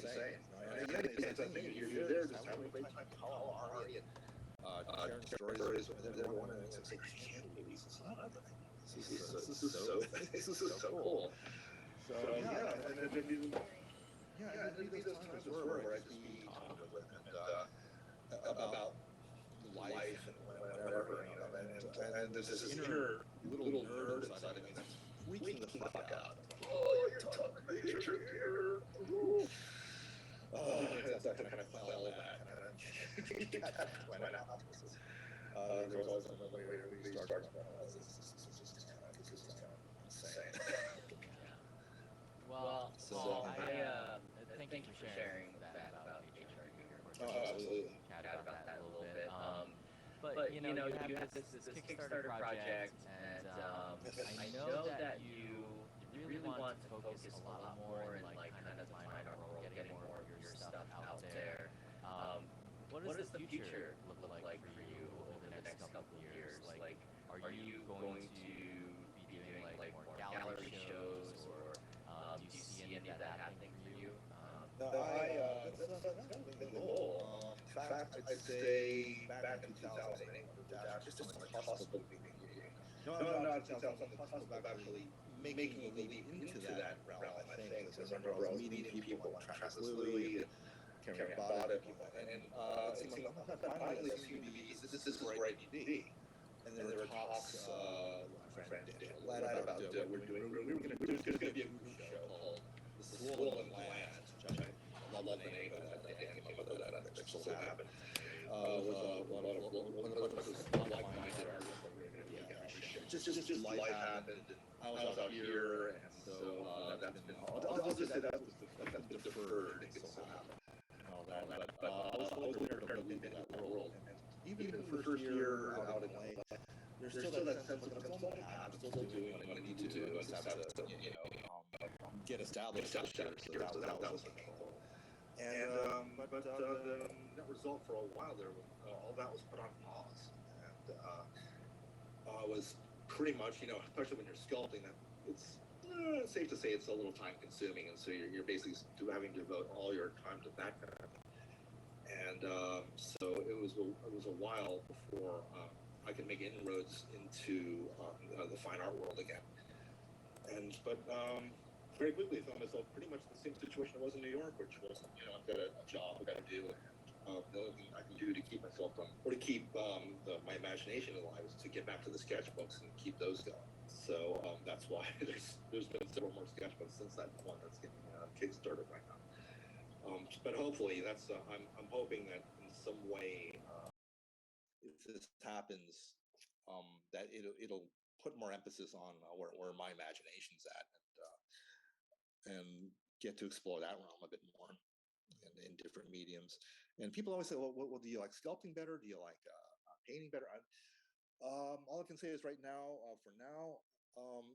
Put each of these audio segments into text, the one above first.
saying. And again, it's a thing. You're there just having a great time calling Ari and sharing stories with everyone, and it's like Christianity. This is not everything. This is so cool. So yeah, and it'd be those times where I just be talking with them and about life and whatever, and there's this inner little nerd inside of me that's freaking the fuck out. Oh, you're talking about your trip here. Oh, that's that kind of quell that kind of went out. There's always another way everybody starts. This is kind of insane. Well, Paul, thank you for sharing that about patriarchy. Oh, absolutely. Chat about that a little bit. But you have this Kickstarter project, and I know that you really want to focus a lot more in like kind of the fine art world, getting more of your stuff out there. What does the future look like for you over the next couple of years? Like, are you going to be doing like more gallery shows, or do you see any of that happening for you? No, that's the goal. In fact, I'd say back in 2008, just on the cusp of being not 2000, on the cusp of actually making a leap into that realm, I think, because I remember I was meeting people on Translily and Karen Bada, and it seemed like finally it seemed to be, this is where I need to be. And there were talks with my friend Daniel Led about we were going to do, there's going to be a group show called The Swollen Lands, which I love the name of that. Dan came up with that, I think still happened. With one of us was like-minded artists that we were going to be on the show. Just life happened, and I was out here, and so that's been, I'll just say that's deferred, things still happen. But I was always prepared to leap into that world, and even for the first year out in LA, there's still that sense of I'm still doing what I need to do. I just have to, get established out here. So that was the goal. And but the net result for a while there, all that was put on pause, and was pretty much, especially when you're sculpting, that it's safe to say it's a little time consuming, and so you're basically having to devote all your time to that kind of thing. And so it was a while before I could make inroads into the fine art world again. But very quickly I found myself pretty much in the same situation I was in New York, which was, I've got a job I've got to do, and the only thing I can do to keep myself or to keep my imagination alive is to get back to the sketchbooks and keep those going. So that's why there's been several more sketchbooks since that one that's getting Kickstarter right now. But hopefully that's I'm hoping that in some way, if this happens, that it'll put more emphasis on where my imagination's at, and get to explore that realm a bit more in different mediums. And people always say, well, do you like sculpting better? Do you like painting better? All I can say is right now, for now,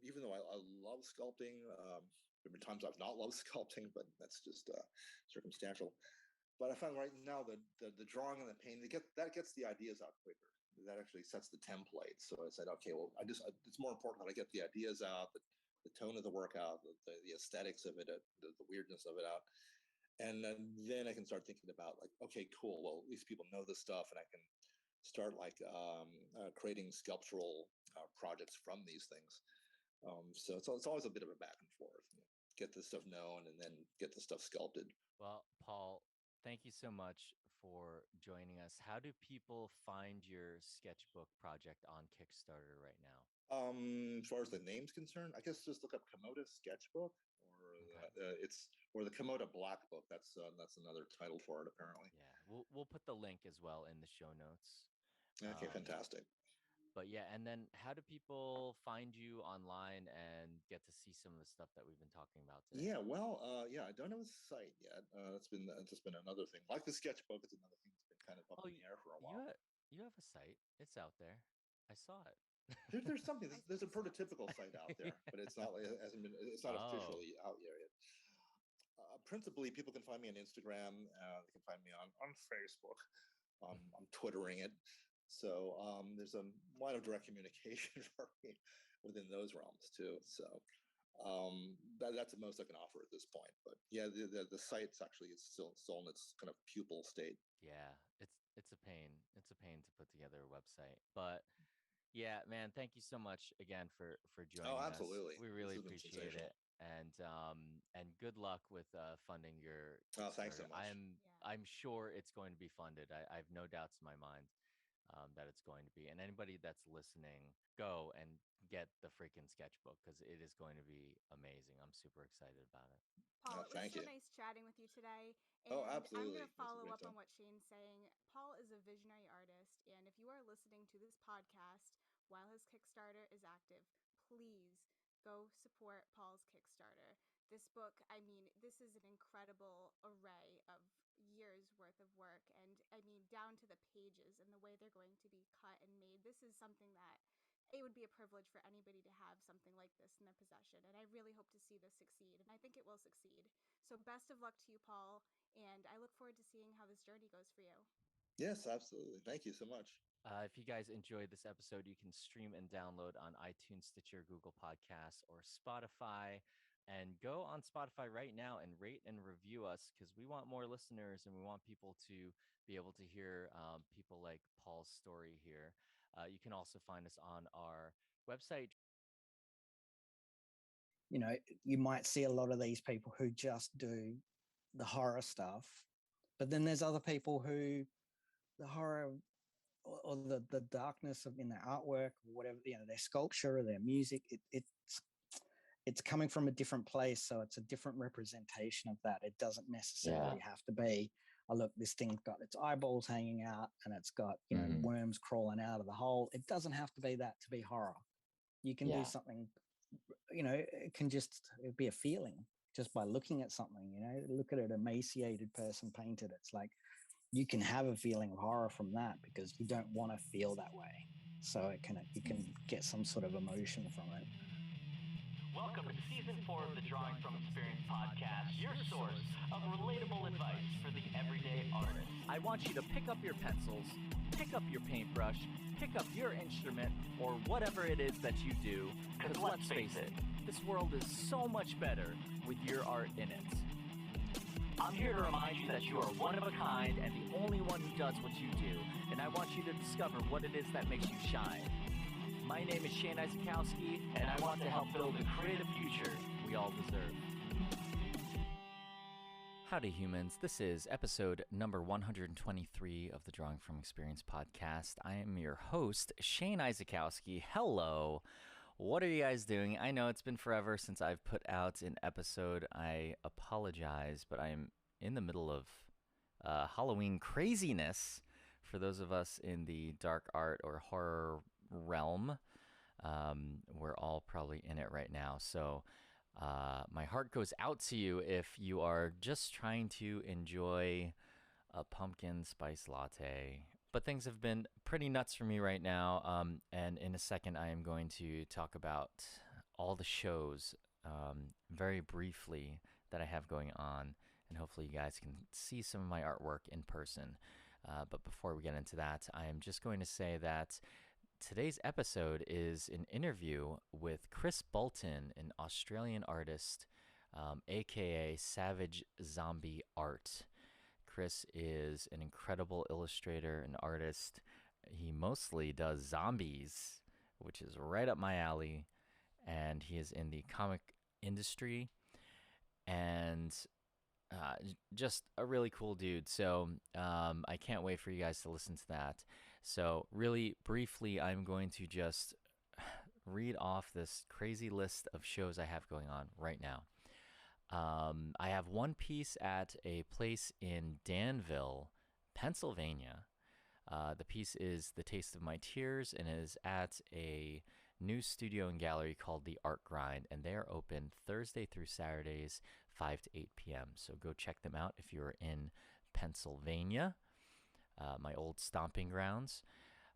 even though I love sculpting, there have been times I've not loved sculpting, but that's just circumstantial. But I found right now that the drawing and the painting, that gets the ideas out quicker. That actually sets the template. So I said, okay, well, it's more important that I get the ideas out, the tone of the work out, the aesthetics of it, the weirdness of it out. And then I can start thinking about like, okay, cool. Well, at least people know this stuff, and I can start like creating sculptural projects from these things. So it's always a bit of a back and forth. Get this stuff known and then get the stuff sculpted. Well, Paul, thank you so much for joining us. How do people find your sketchbook project on Kickstarter right now? As far as the name's concerned, I guess just look up Komoda Sketchbook, or the Komoda Black Book. That's another title for it, apparently. Yeah, we'll put the link as well in the show notes. Okay, fantastic. But yeah, and then how do people find you online and get to see some of the stuff that we've been talking about today? Yeah, well, I don't have a site yet. That's just been another thing. Like the sketchbook, it's another thing that's been kind of up in the air for a while. You have a site. It's out there. I saw it. There's something. There's a prototypical site out there, but it's not officially out yet. Principally, people can find me on Instagram. They can find me on Facebook. I'm Twittering it. So there's a line of direct communication for me within those realms too. So that's the most I can offer at this point. But Yeah, the site's actually still in its kind of pupil state. Yeah, it's a pain. It's a pain to put together a website. But yeah, man, thank you so much again for joining us. Absolutely. We really This has been appreciate sensational. it. And good luck with funding your Oh, thanks so Kickstarter. much. I'm sure it's going to be funded. I have no doubts in my mind that it's going to be. And anybody that's listening, go and get the freaking sketchbook because it is going to be amazing. I'm super excited about it. Paul, thank it was you. so nice chatting with you today. Oh, And I'm absolutely. going to It's a follow great up on time. what Shane's saying. Paul is a visionary artist. And if you are listening to this podcast while his Kickstarter is active, please go support Paul's Kickstarter. This book, I mean, this is an incredible array of years worth of work. And I mean, down to the pages and the way they're going to be cut and made. This is something that it would be a privilege for anybody to have something like this in their possession. And I really hope to see this succeed. And I think it will succeed. So best of luck to you, Paul. And I look forward to seeing how this journey goes for you. Yes, absolutely. Thank you so much. If you guys enjoyed this episode, you can stream and download on iTunes, Stitcher, Google Podcasts, or Spotify. And go on Spotify right now and rate and review us because we want more listeners and we want people to be able to hear people like Paul's story here. You can also find us on our website. You know, you might see a lot of these people who just do the horror stuff, but then there's other people who the horror or the darkness of in their artwork or whatever, you know, their sculpture or their music, it's coming from a different place, so it's a different representation of that. It doesn't necessarily have to be, oh look, this thing's got its eyeballs hanging out and it's got, you know, worms crawling out of the hole. It doesn't have to be that to be horror. You can do something, you know, it can just be a feeling just by looking at something. You know, look at an emaciated person painted. It's like you can have a feeling of horror from that because you don't want to feel that way. So you can get some sort of emotion from it. Welcome to Season 4 of the Drawing From Experience podcast, your source of relatable advice for the everyday artist. I want you to pick up your pencils, pick up your paintbrush, pick up your instrument, or whatever it is that you do, because let's face it, this world is so much better with your art in it. I'm here to remind you that you are one of a kind and the only one who does what you do, and I want you to discover what it is that makes you shine. My name is Shane Isakowski, and I want to help build the creative future we all deserve. Howdy, humans. This is episode number 123 of the Drawing From Experience podcast. I am your host, Shane Isakowski. Hello. What are you guys doing? I know it's been forever since I've put out an episode. I apologize, but I am in the middle of Halloween craziness for those of us in the dark art or horror realm. We're all probably in it right now. So my heart goes out to you if you are just trying to enjoy a pumpkin spice latte. But things have been pretty nuts for me right now. And in a second, I am going to talk about all the shows very briefly that I have going on. And hopefully you guys can see some of my artwork in person. But before we get into that, I am just going to say that today's episode is an interview with Chris Bolton, an Australian artist, aka Savage Zombie Art. Chris is an incredible illustrator and artist. He mostly does zombies, which is right up my alley, and he is in the comic industry and just a really cool dude. So I can't wait for you guys to listen to that. So really briefly, I'm going to just read off this crazy list of shows I have going on right now. I have one piece at a place in Danville, Pennsylvania. The piece is The Taste of My Tears and is at a new studio and gallery called The Art Grind, and they are open Thursday through Saturdays, 5 to 8 p.m. So go check them out if you're in Pennsylvania, my old stomping grounds.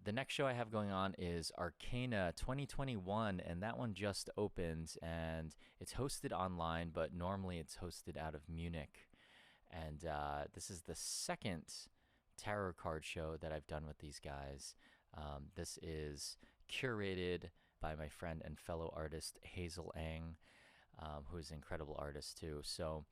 The next show I have going on is Arcana 2021, and that one just opened, and it's hosted online, but normally it's hosted out of Munich. And this is the second tarot card show that I've done with these guys. This is curated by my friend and fellow artist Hazel Ang, who is an incredible artist too. So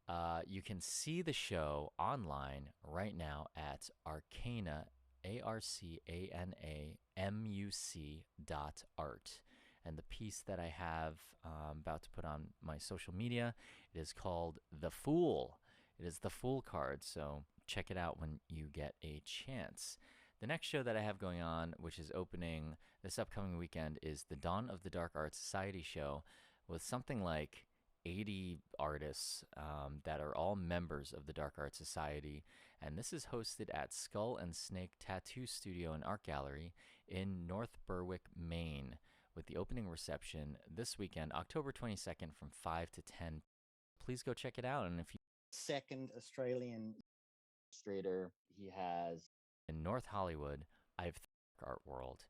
You can see the show online right now at Arcana, ARCANAMUC.art. And the piece that I have about to put on my social media, it is called The Fool. It is the Fool card, so check it out when you get a chance. The next show that I have going on, which is opening this upcoming weekend, is the Dawn of the Dark Art Society show with something like 80 artists that are all members of the Dark Art Society. And this is hosted at Skull and Snake Tattoo Studio and Art Gallery in North Berwick, Maine, with the opening reception this weekend, October 22nd from 5 to 10. Please go check it out. And if you Second Australian illustrator he has in North Hollywood, I've art world.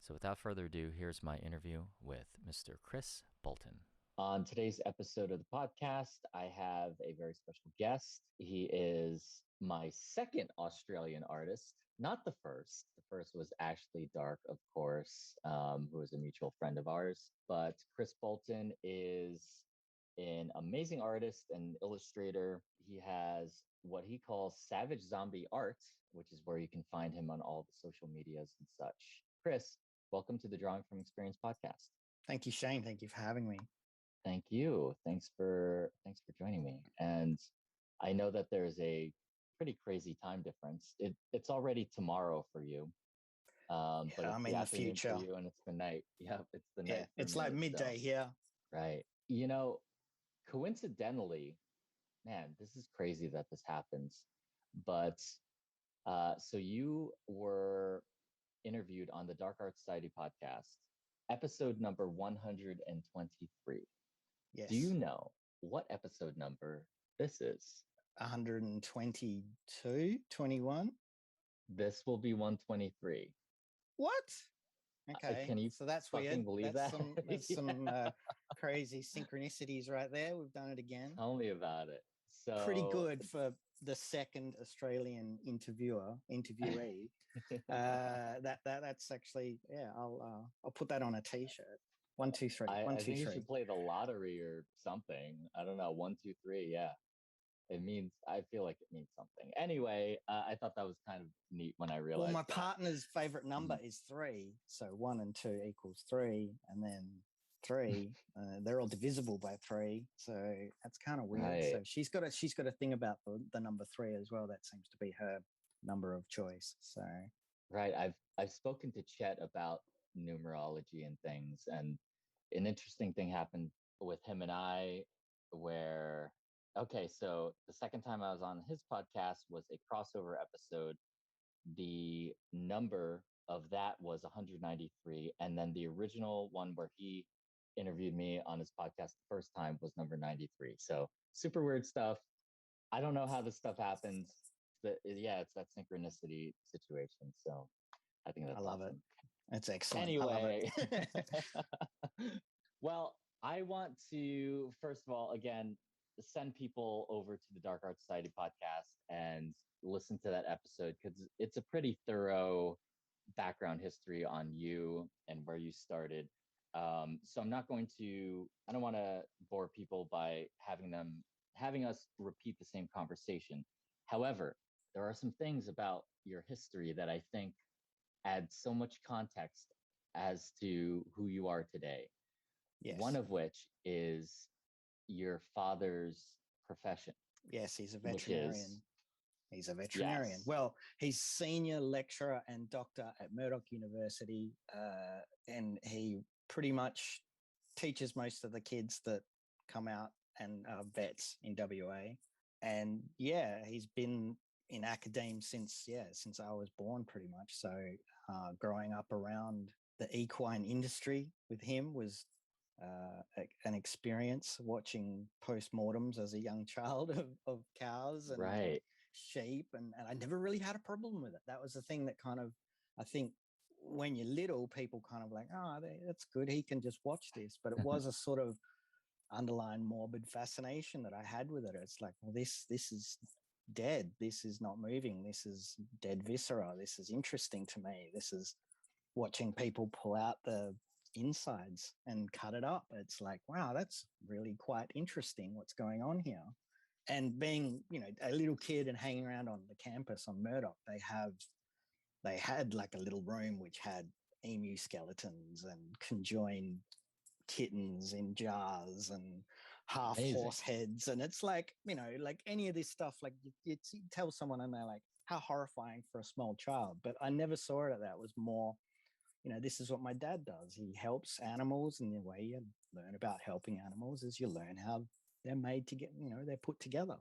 So without further ado, here's my interview with Mr. Chris Bolton. On today's episode of the podcast, I have a very special guest. He is my second Australian artist, not the first. The first was Ashley Dark, of course, who is a mutual friend of ours. But Chris Bolton is an amazing artist and illustrator. He has what he calls Savage Zombie Art, which is where you can find him on all the social medias and such. Chris, welcome to the Drawing from Experience podcast. Thank you, Shane. Thank you for having me. Thank you. Thanks for joining me. And I know that there's a pretty crazy time difference. It's already tomorrow for you. But it's I'm the in the afternoon future. for you, and it's the night. Yeah, it's the night. Yeah, it's like midday here. Right. Coincidentally, man, this is crazy that this happens. But so you were interviewed on the Dark Art Society podcast, episode number 123. Yes. Do you know what episode number this is? 122, 21? This will be 123. What? Okay. Can you so that's fucking weird. believe that's that? There's some crazy synchronicities right there. We've done it again. Tell me about it. So pretty good for the second Australian interviewee. That's actually, yeah. I'll put that on a t-shirt. 1, 2, 3. I 1, 2, think 3. you should play the lottery or something. I don't know. 1, 2, 3. Yeah. I feel like it means something. Anyway, I thought that was kind of neat when I realized. Well, my partner's favorite number is 3. So 1 and 2 equals 3. And then 3, they're all divisible by 3. So that's kind of weird. Right. So she's got a thing about the number 3 as well. That seems to be her number of choice. So right. I've spoken to Chet about numerology and things, and an interesting thing happened with him and I where so the second time I was on his podcast was a crossover episode. The number of that was 193, and then the original one where he interviewed me on his podcast the first time was number 93. So super weird stuff. I don't know how this stuff happens, but yeah, it's that synchronicity situation. So I think that's I love awesome. it. It's excellent. Anyway, I love it. Well, I want to, first of all, again, send people over to the Dark Art Society podcast and listen to that episode because it's a pretty thorough background history on you and where you started. So I don't want to bore people by having us repeat the same conversation. However, there are some things about your history that I think add so much context as to who you are today. Yes. One of which is your father's profession. Yes, he's a veterinarian. He's a veterinarian. Yes. Well, he's senior lecturer and doctor at Murdoch University, and he pretty much teaches most of the kids that come out and are vets in WA. And yeah, he's been in academe since I was born, pretty much. So growing up around the equine industry with him was an experience, watching postmortems as a young child of cows and right. sheep, and I never really had a problem with it. That was the thing that kind of, I think when you're little, people kind of like, oh, that's good, he can just watch this. But it was a sort of underlying morbid fascination that I had with it. It's like, well, this is dead, this is not moving, this is dead viscera, this is interesting to me, this is watching people pull out the insides and cut it up. It's like, wow, that's really quite interesting what's going on here. and being, a little kid and hanging around on the campus on Murdoch, they had like a little room which had emu skeletons and conjoined kittens in jars and half horse heads. And it's like, like any of this stuff, like you tell someone and they're like, how horrifying for a small child. But I never saw it at that. It was more, this is what my dad does. He helps animals, and the way you learn about helping animals is you learn how they're made to get, they're put together.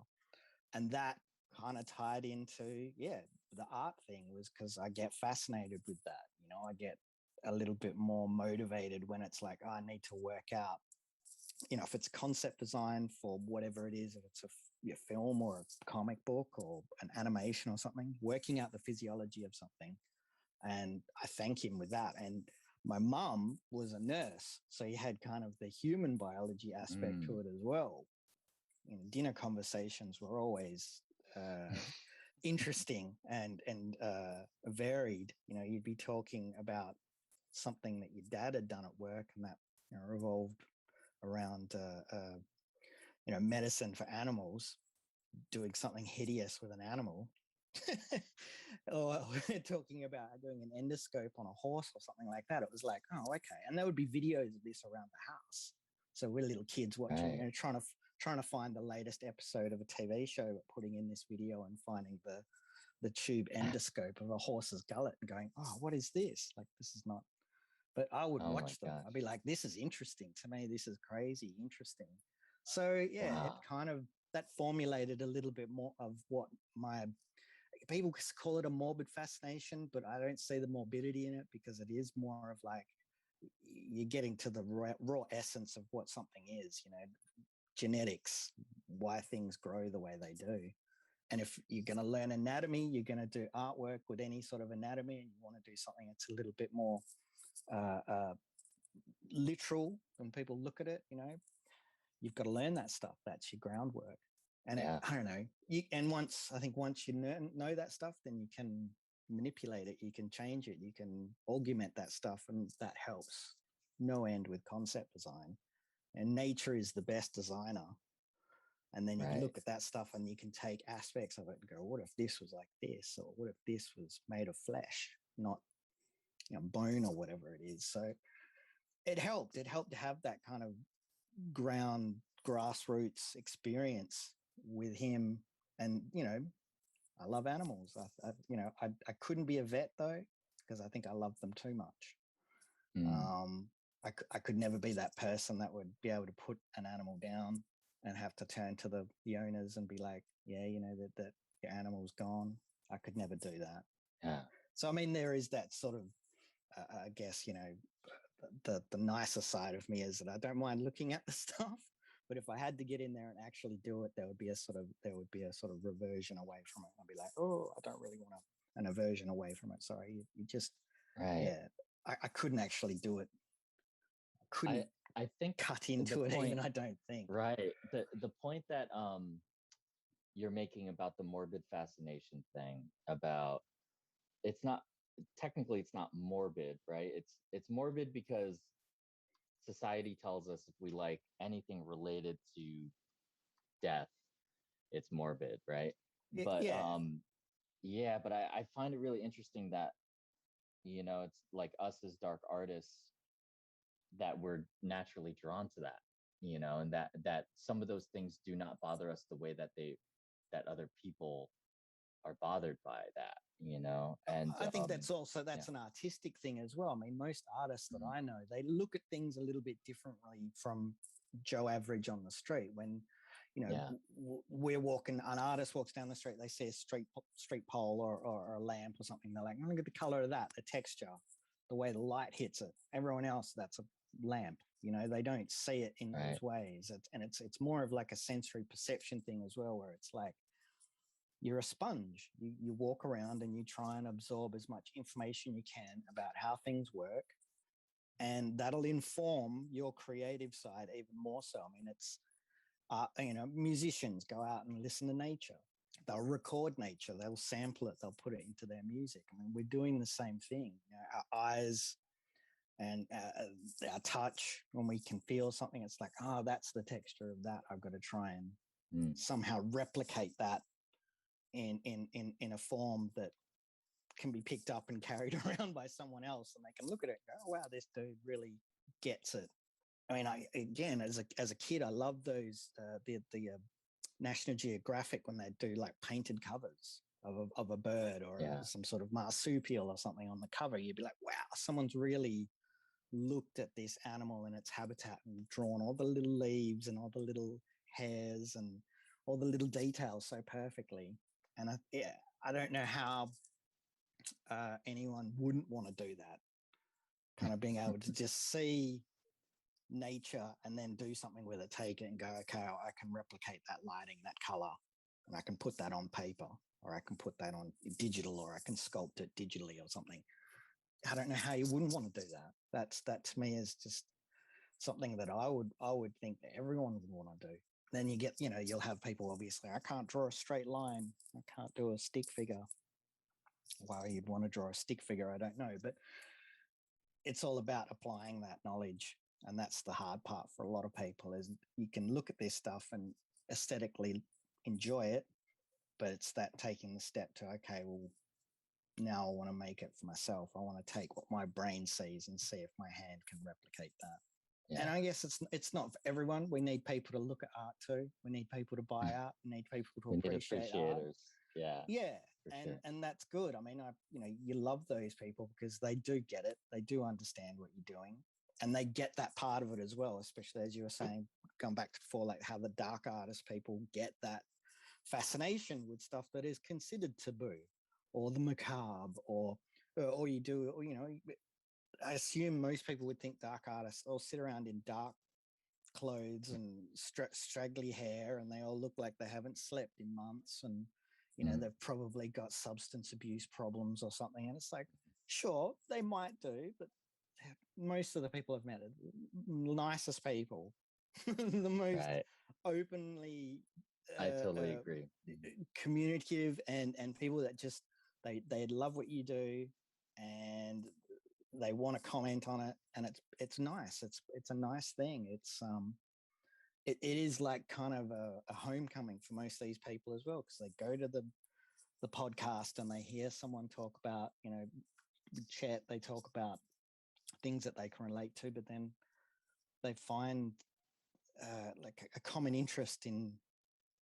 And that kind of tied into, the art thing, was because I get fascinated with that. I get a little bit more motivated when it's like, I need to work out, if it's concept design for whatever it is, if it's a film or a comic book or an animation or something, working out the physiology of something. And I thank him with that. And my mum was a nurse, so he had kind of the human biology aspect to it as well. Dinner conversations were always interesting and varied. You'd be talking about something that your dad had done at work, and that revolved around medicine for animals, doing something hideous with an animal. Or we're talking about doing an endoscope on a horse or something like that. It was like, oh, okay. And there would be videos of this around the house. So we're little kids watching, trying to find the latest episode of a TV show, but putting in this video and finding the tube endoscope of a horse's gullet and going, oh, what is this? Like, this is not. But I would watch them. I'd be like, this is interesting to me. This is crazy interesting. So it kind of, that formulated a little bit more of what people call it a morbid fascination, but I don't see the morbidity in it, because it is more of like, you're getting to the raw essence of what something is, genetics, why things grow the way they do. And if you're going to learn anatomy, you're going to do artwork with any sort of anatomy, and you want to do something that's a little bit more literal when people look at it, you've got to learn that stuff. That's your groundwork. And I don't know. Once you know that stuff, then you can manipulate it. You can change it. You can augment that stuff, and that helps no end with concept design. And nature is the best designer. And then you can look at that stuff, and you can take aspects of it and go, what if this was like this? Or what if this was made of flesh, not bone or whatever it is? So it helped to have that kind of grassroots experience with him. And I love animals. I couldn't be a vet though, because I think I love them too much. I could never be that person that would be able to put an animal down and have to turn to the owners and be like, that your animal's gone. I could never do that. So I mean, there is that sort of I guess the nicer side of me is that I don't mind looking at the stuff. But if I had to get in there and actually do it, there would be a sort of reversion away from it. I'd be like, oh, I don't really want an aversion away from it. Sorry, you just I couldn't actually do it. I think cut into it even. I don't think. Right. The point that you're making about the morbid fascination thing, about it's not morbid, right? It's morbid because society tells us if we like anything related to death, it's morbid, right? But but I find it really interesting that it's like us as dark artists, that we're naturally drawn to that, and that some of those things do not bother us the way that other people are bothered by that, and I think that's an artistic thing as well. I mean, most artists that I know, they look at things a little bit differently from Joe Average on the street. When we're walking, an artist walks down the street, they see a street pole or a lamp or something, they're like, oh, look at the color of that, the texture, the way the light hits it. Everyone else, that's a lamp. They don't see it in those ways. It's more of like a sensory perception thing as well, where it's like, you're a sponge. You walk around and you try and absorb as much information you can about how things work, and that'll inform your creative side even more so. I mean, it's musicians go out and listen to nature. They'll record nature. They'll sample it. They'll put it into their music. I mean, we're doing the same thing. Our eyes and our touch, when we can feel something, it's like, oh, that's the texture of that. I've got to try and somehow replicate that in a form that can be picked up and carried around by someone else, and they can look at it and go, oh, wow, this dude really gets it. I mean, again, as a kid, I loved those the National Geographic when they do like painted covers of a bird or some sort of marsupial or something on the cover. You'd be like, wow, someone's really looked at this animal in its habitat and drawn all the little leaves and all the little hairs and all the little details so perfectly. And I don't know how anyone wouldn't want to do that, kind of being able to just see nature and then do something with it, take it and go, okay, I can replicate that lighting, that color, and I can put that on paper, or I can put that on digital, or I can sculpt it digitally or something. I don't know how you wouldn't want to do that. That to me is just something that I would think that everyone would want to do. Then you get, you'll have people, obviously, I can't draw a straight line, I can't do a stick figure. Why you'd want to draw a stick figure, I don't know, but it's all about applying that knowledge. And that's the hard part for a lot of people, is you can look at this stuff and aesthetically enjoy it, but it's that taking the step to, okay, well, now I want to make it for myself. I want to take what my brain sees and see if my hand can replicate that. Yeah. And I guess it's not for everyone. We need people to look at art too. We need people to buy art. We need people to appreciate art. Yeah. And that's good. I mean, you love those people because they do get it. They do understand what you're doing, and they get that part of it as well. Especially as you were saying, going back to before, like how the dark artist people get that fascination with stuff that is considered taboo, or the macabre, or you do, or, I assume most people would think dark artists all sit around in dark clothes and straggly hair, and they all look like they haven't slept in months, and they've probably got substance abuse problems or something. And it's like, sure, they might do, but most of the people I've met are the nicest people, the most openly. I totally agree. Communicative and people that just they love what you do, and they want to comment on it, and it's nice. It's a nice thing. It is like kind of a homecoming for most of these people as well, because they go to the podcast and they hear someone talk about, chat, they talk about things that they can relate to, but then they find like a common interest in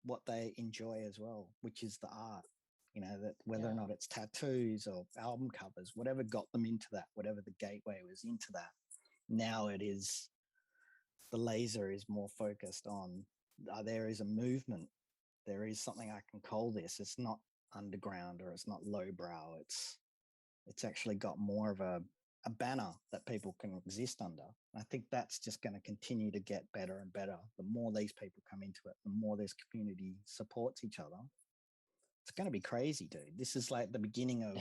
what they enjoy as well, which is the art. That whether or not it's tattoos or album covers, whatever got them into that, whatever the gateway was into that, now it is, the laser is more focused on, there is a movement, there is something I can call this. It's not underground, or it's not lowbrow. It's actually got more of a banner that people can exist under. I think that's just going to continue to get better and better. The more these people come into it, the more this community supports each other. It's going to be crazy, dude. This is like the beginning of,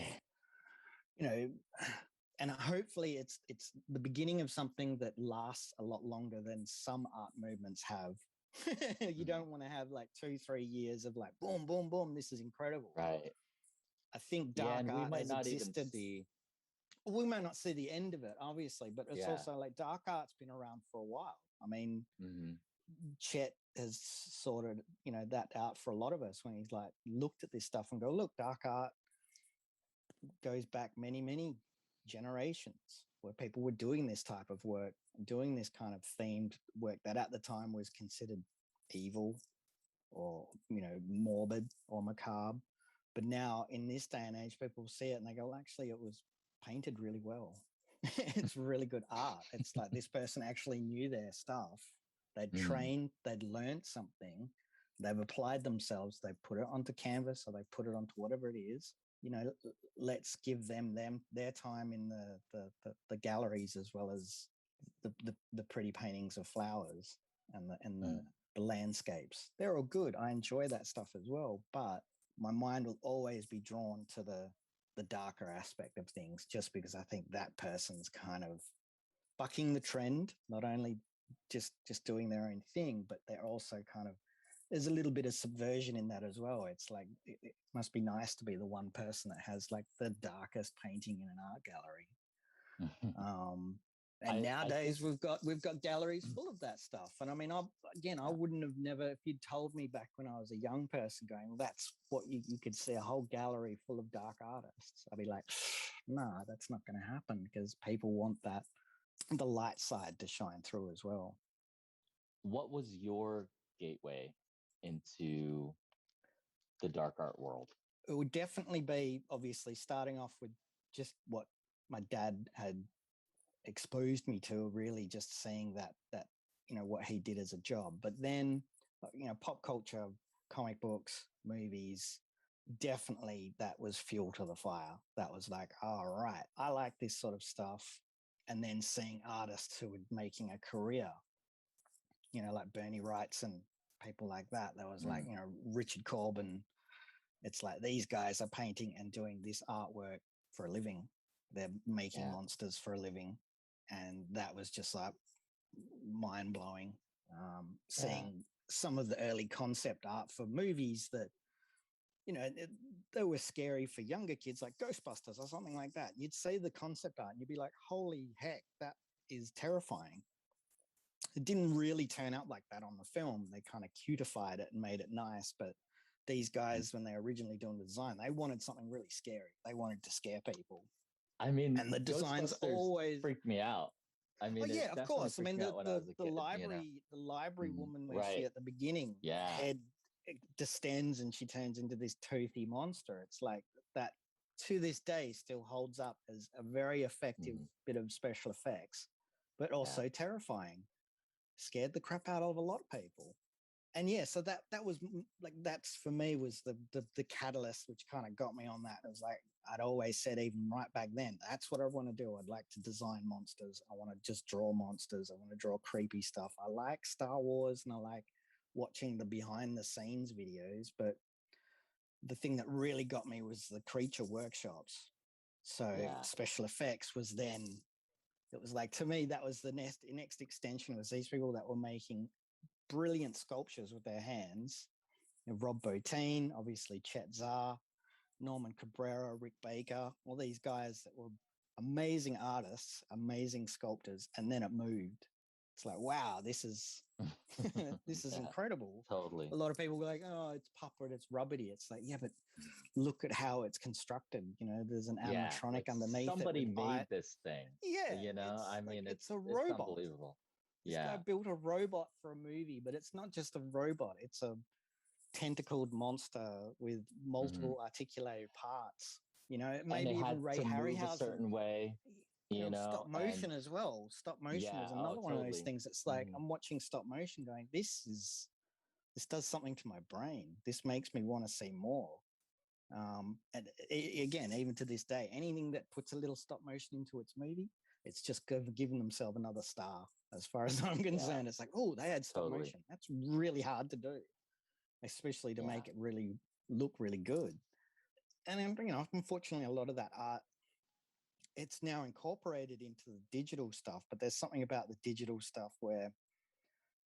and hopefully it's the beginning of something that lasts a lot longer than some art movements have. You don't want to have like 2-3 years of like boom, boom, boom. This is incredible. Right. I think dark art has existed. We might not see the end of it, obviously, but it's also like dark art's been around for a while. I mean, Chet has sorted, that out for a lot of us when he's like looked at this stuff and go, look, dark art goes back many, many generations where people were doing this type of work, doing this kind of themed work that at the time was considered evil or, morbid or macabre. But now in this day and age, people see it and they go, well, actually, it was painted really well. It's really good art. It's like this person actually knew their stuff. They'd trained, they'd learned something, they've applied themselves, they put it onto canvas, or they put it onto whatever it is. Let's give them their time in the galleries, as well as the pretty paintings of flowers and the landscapes. They're all good. I enjoy that stuff as well, but my mind will always be drawn to the darker aspect of things, just because I think that person's kind of bucking the trend, not only just doing their own thing, but they're also kind of, there's a little bit of subversion in that as well. It's like, it must be nice to be the one person that has like the darkest painting in an art gallery. And nowadays think, we've got galleries full of that stuff. And I mean, I wouldn't have never, if you'd told me back when I was a young person going, well, that's what you could see a whole gallery full of dark artists. I'd be like, nah, that's not going to happen, because people want the light side to shine through as well. what was your gateway into the dark art world? It would definitely be, obviously, starting off with just what my dad had exposed me to, really just seeing that what he did as a job. But then pop culture, comic books, movies, definitely that was fuel to the fire. That was like, all right, I like this sort of stuff. And then seeing artists who were making a career, like Bernie Wrights and people like that was like, Richard Corbin. It's like these guys are painting and doing this artwork for a living. They're making monsters for a living. And that was just like mind blowing. Seeing some of the early concept art for movies that, they were scary for younger kids, like Ghostbusters or something like that. You'd see the concept art and you'd be like, holy heck, that is terrifying. It didn't really turn out like that on the film. They kind of cutified it and made it nice. But these guys, when they were originally doing the design, they wanted something really scary. They wanted to scare people. I mean, and the designs always freaked me out. I mean, yeah, of course. I mean, the library Mm, woman, where she right. at the beginning, head distends and she turns into this toothy monster. It's like that to this day still holds up as a very effective bit of special effects, but also terrifying. Scared the crap out of a lot of people. And so that was like, that's for me was the catalyst which kind of got me on that. It was like, I'd always said, even right back then, that's what I want to do. I'd like to design monsters. I want to just draw monsters. I want to draw creepy stuff. I like Star Wars and I like watching the behind the scenes videos, but the thing that really got me was the creature workshops. So special effects was then, it was like, to me, that was the next extension, was these people that were making brilliant sculptures with their hands. Rob Bottin, obviously Chet Zar, Norman Cabrera, Rick Baker, all these guys that were amazing artists, amazing sculptors, and then it moved. It's like, wow, this is this is incredible. Totally. A lot of people were like, oh, it's puppet, it's rubbity. It's like, yeah, but look at how it's constructed. There's an animatronic underneath. Somebody made this thing. Yeah. I mean, it's a robot. It's unbelievable. This guy built a robot for a movie, but it's not just a robot. It's a tentacled monster with multiple articulated parts. Maybe even Ray Harryhausen. A certain way. Stop motion as well. Stop motion is another one of those things. It's like I'm watching stop motion going, this does something to my brain. This makes me want to see more. And again, even to this day, anything that puts a little stop motion into its movie, it's just giving themselves another star. As far as I'm concerned, it's like, oh, they had stop motion. That's really hard to do, especially to make it really look really good. And then, unfortunately, a lot of that art, it's now incorporated into the digital stuff, but there's something about the digital stuff where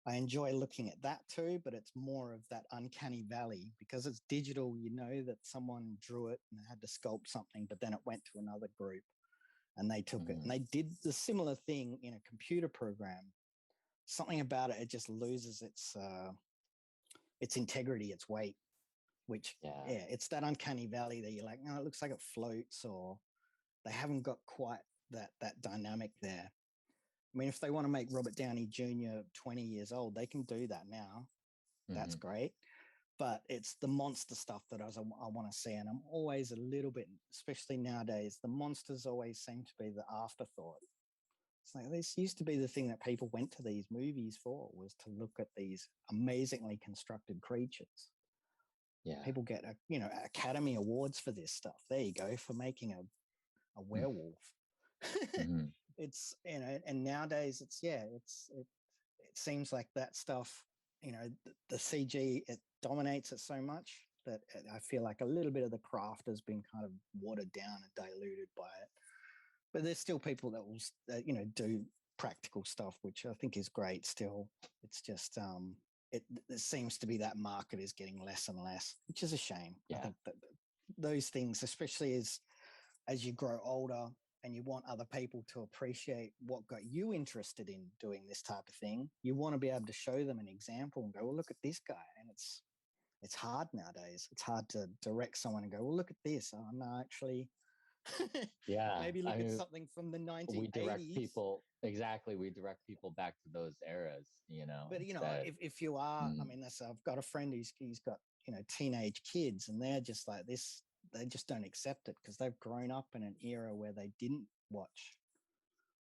I enjoy looking at that too, but it's more of that uncanny valley because it's digital. That someone drew it and had to sculpt something, but then it went to another group and they took it and they did the similar thing in a computer program. Something about it just loses its integrity, its weight, which it's that uncanny valley that you're like, no, it looks like it floats, or they haven't got quite that dynamic there. I mean, if they want to make Robert Downey Jr. 20 years old, they can do that now. That's great. But it's the monster stuff that I want to see. And I'm always a little bit, especially nowadays, the monsters always seem to be the afterthought. It's like, this used to be the thing that people went to these movies for, was to look at these amazingly constructed creatures. Yeah. People get, Academy Awards for this stuff. There you go, for making a werewolf. It's, and nowadays it seems like that stuff, the CG, it dominates it so much that I feel like a little bit of the craft has been kind of watered down and diluted by it. But there's still people that will, do practical stuff, which I think is great still. It's just, it seems to be that market is getting less and less, which is a shame. I think that those things, especially as you grow older, and you want other people to appreciate what got you interested in doing this type of thing, you want to be able to show them an example and go, well, look at this guy. And it's hard nowadays. It's hard to direct someone and go, well, look at this. Oh no, actually, Yeah, maybe look at something from the 1980s. We direct people back to those eras, But if you are, I mean, I've got a friend he's got teenage kids, and they're just like this. They just don't accept it because they've grown up in an era where they didn't watch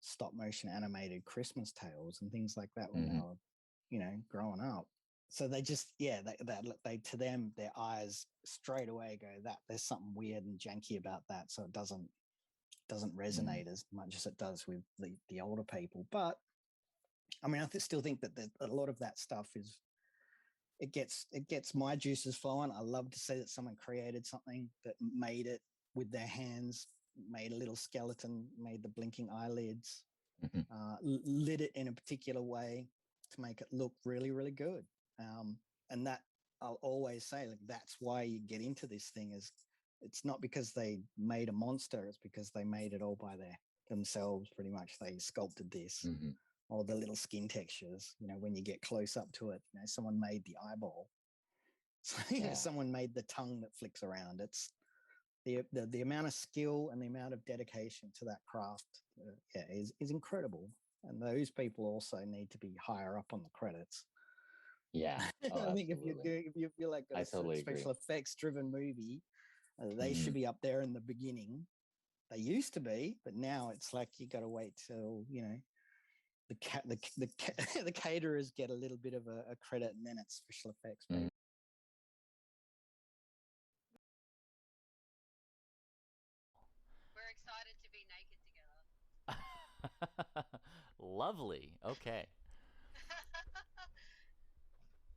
stop motion animated Christmas tales and things like that when they were, growing up. So they just, they to them, their eyes straight away go that there's something weird and janky about that. So it doesn't resonate as much as it does with the older people. But I mean, I still think that a lot of that stuff it gets my juices flowing. I love to see that someone created something that made it with their hands, made a little skeleton, made the blinking eyelids, lit it in a particular way to make it look really, really good. And that I'll always say, like, that's why you get into this thing. Is it's not because they made a monster, it's because they made it all by themselves. Pretty much, they sculpted this. Or the little skin textures, when you get close up to it, someone made the eyeball. So, someone made the tongue that flicks around. It's the amount of skill and the amount of dedication to that craft, is incredible. And those people also need to be higher up on the credits. Yeah, I think if you feel like a special effects driven movie, they should be up there in the beginning. They used to be, but now it's like you got to wait till the caterers get a little bit of a credit, and then it's special effects. We're excited to be naked together. Lovely. Okay.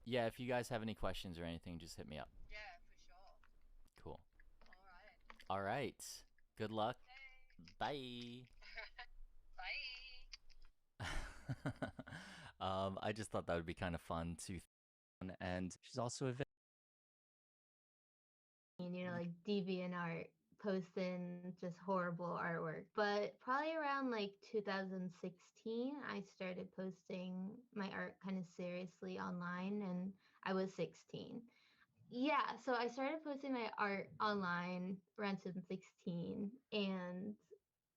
Yeah, if you guys have any questions or anything, just hit me up. Yeah, for sure. Cool. All right. Good luck. Okay. Bye. Bye. I just thought that would be kind of fun to, and she's also a like DeviantArt, posting just horrible artwork. But probably around like 2016, I started posting my art kind of seriously online, and I was 16. Yeah, so I started posting my art online around 2016, and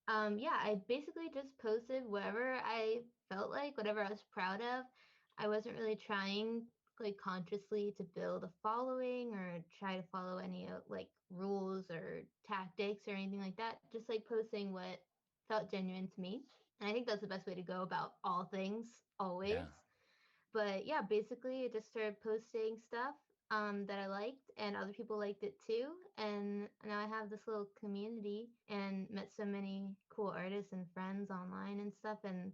I basically just posted whatever I felt like, whatever I was proud of. I wasn't really trying like consciously to build a following or try to follow any like rules or tactics or anything like that. Just like posting what felt genuine to me. And I think that's the best way to go about all things always. Yeah. But yeah, basically I just started posting stuff that I liked, and other people liked it too. And now I have this little community and met so many cool artists and friends online and stuff. And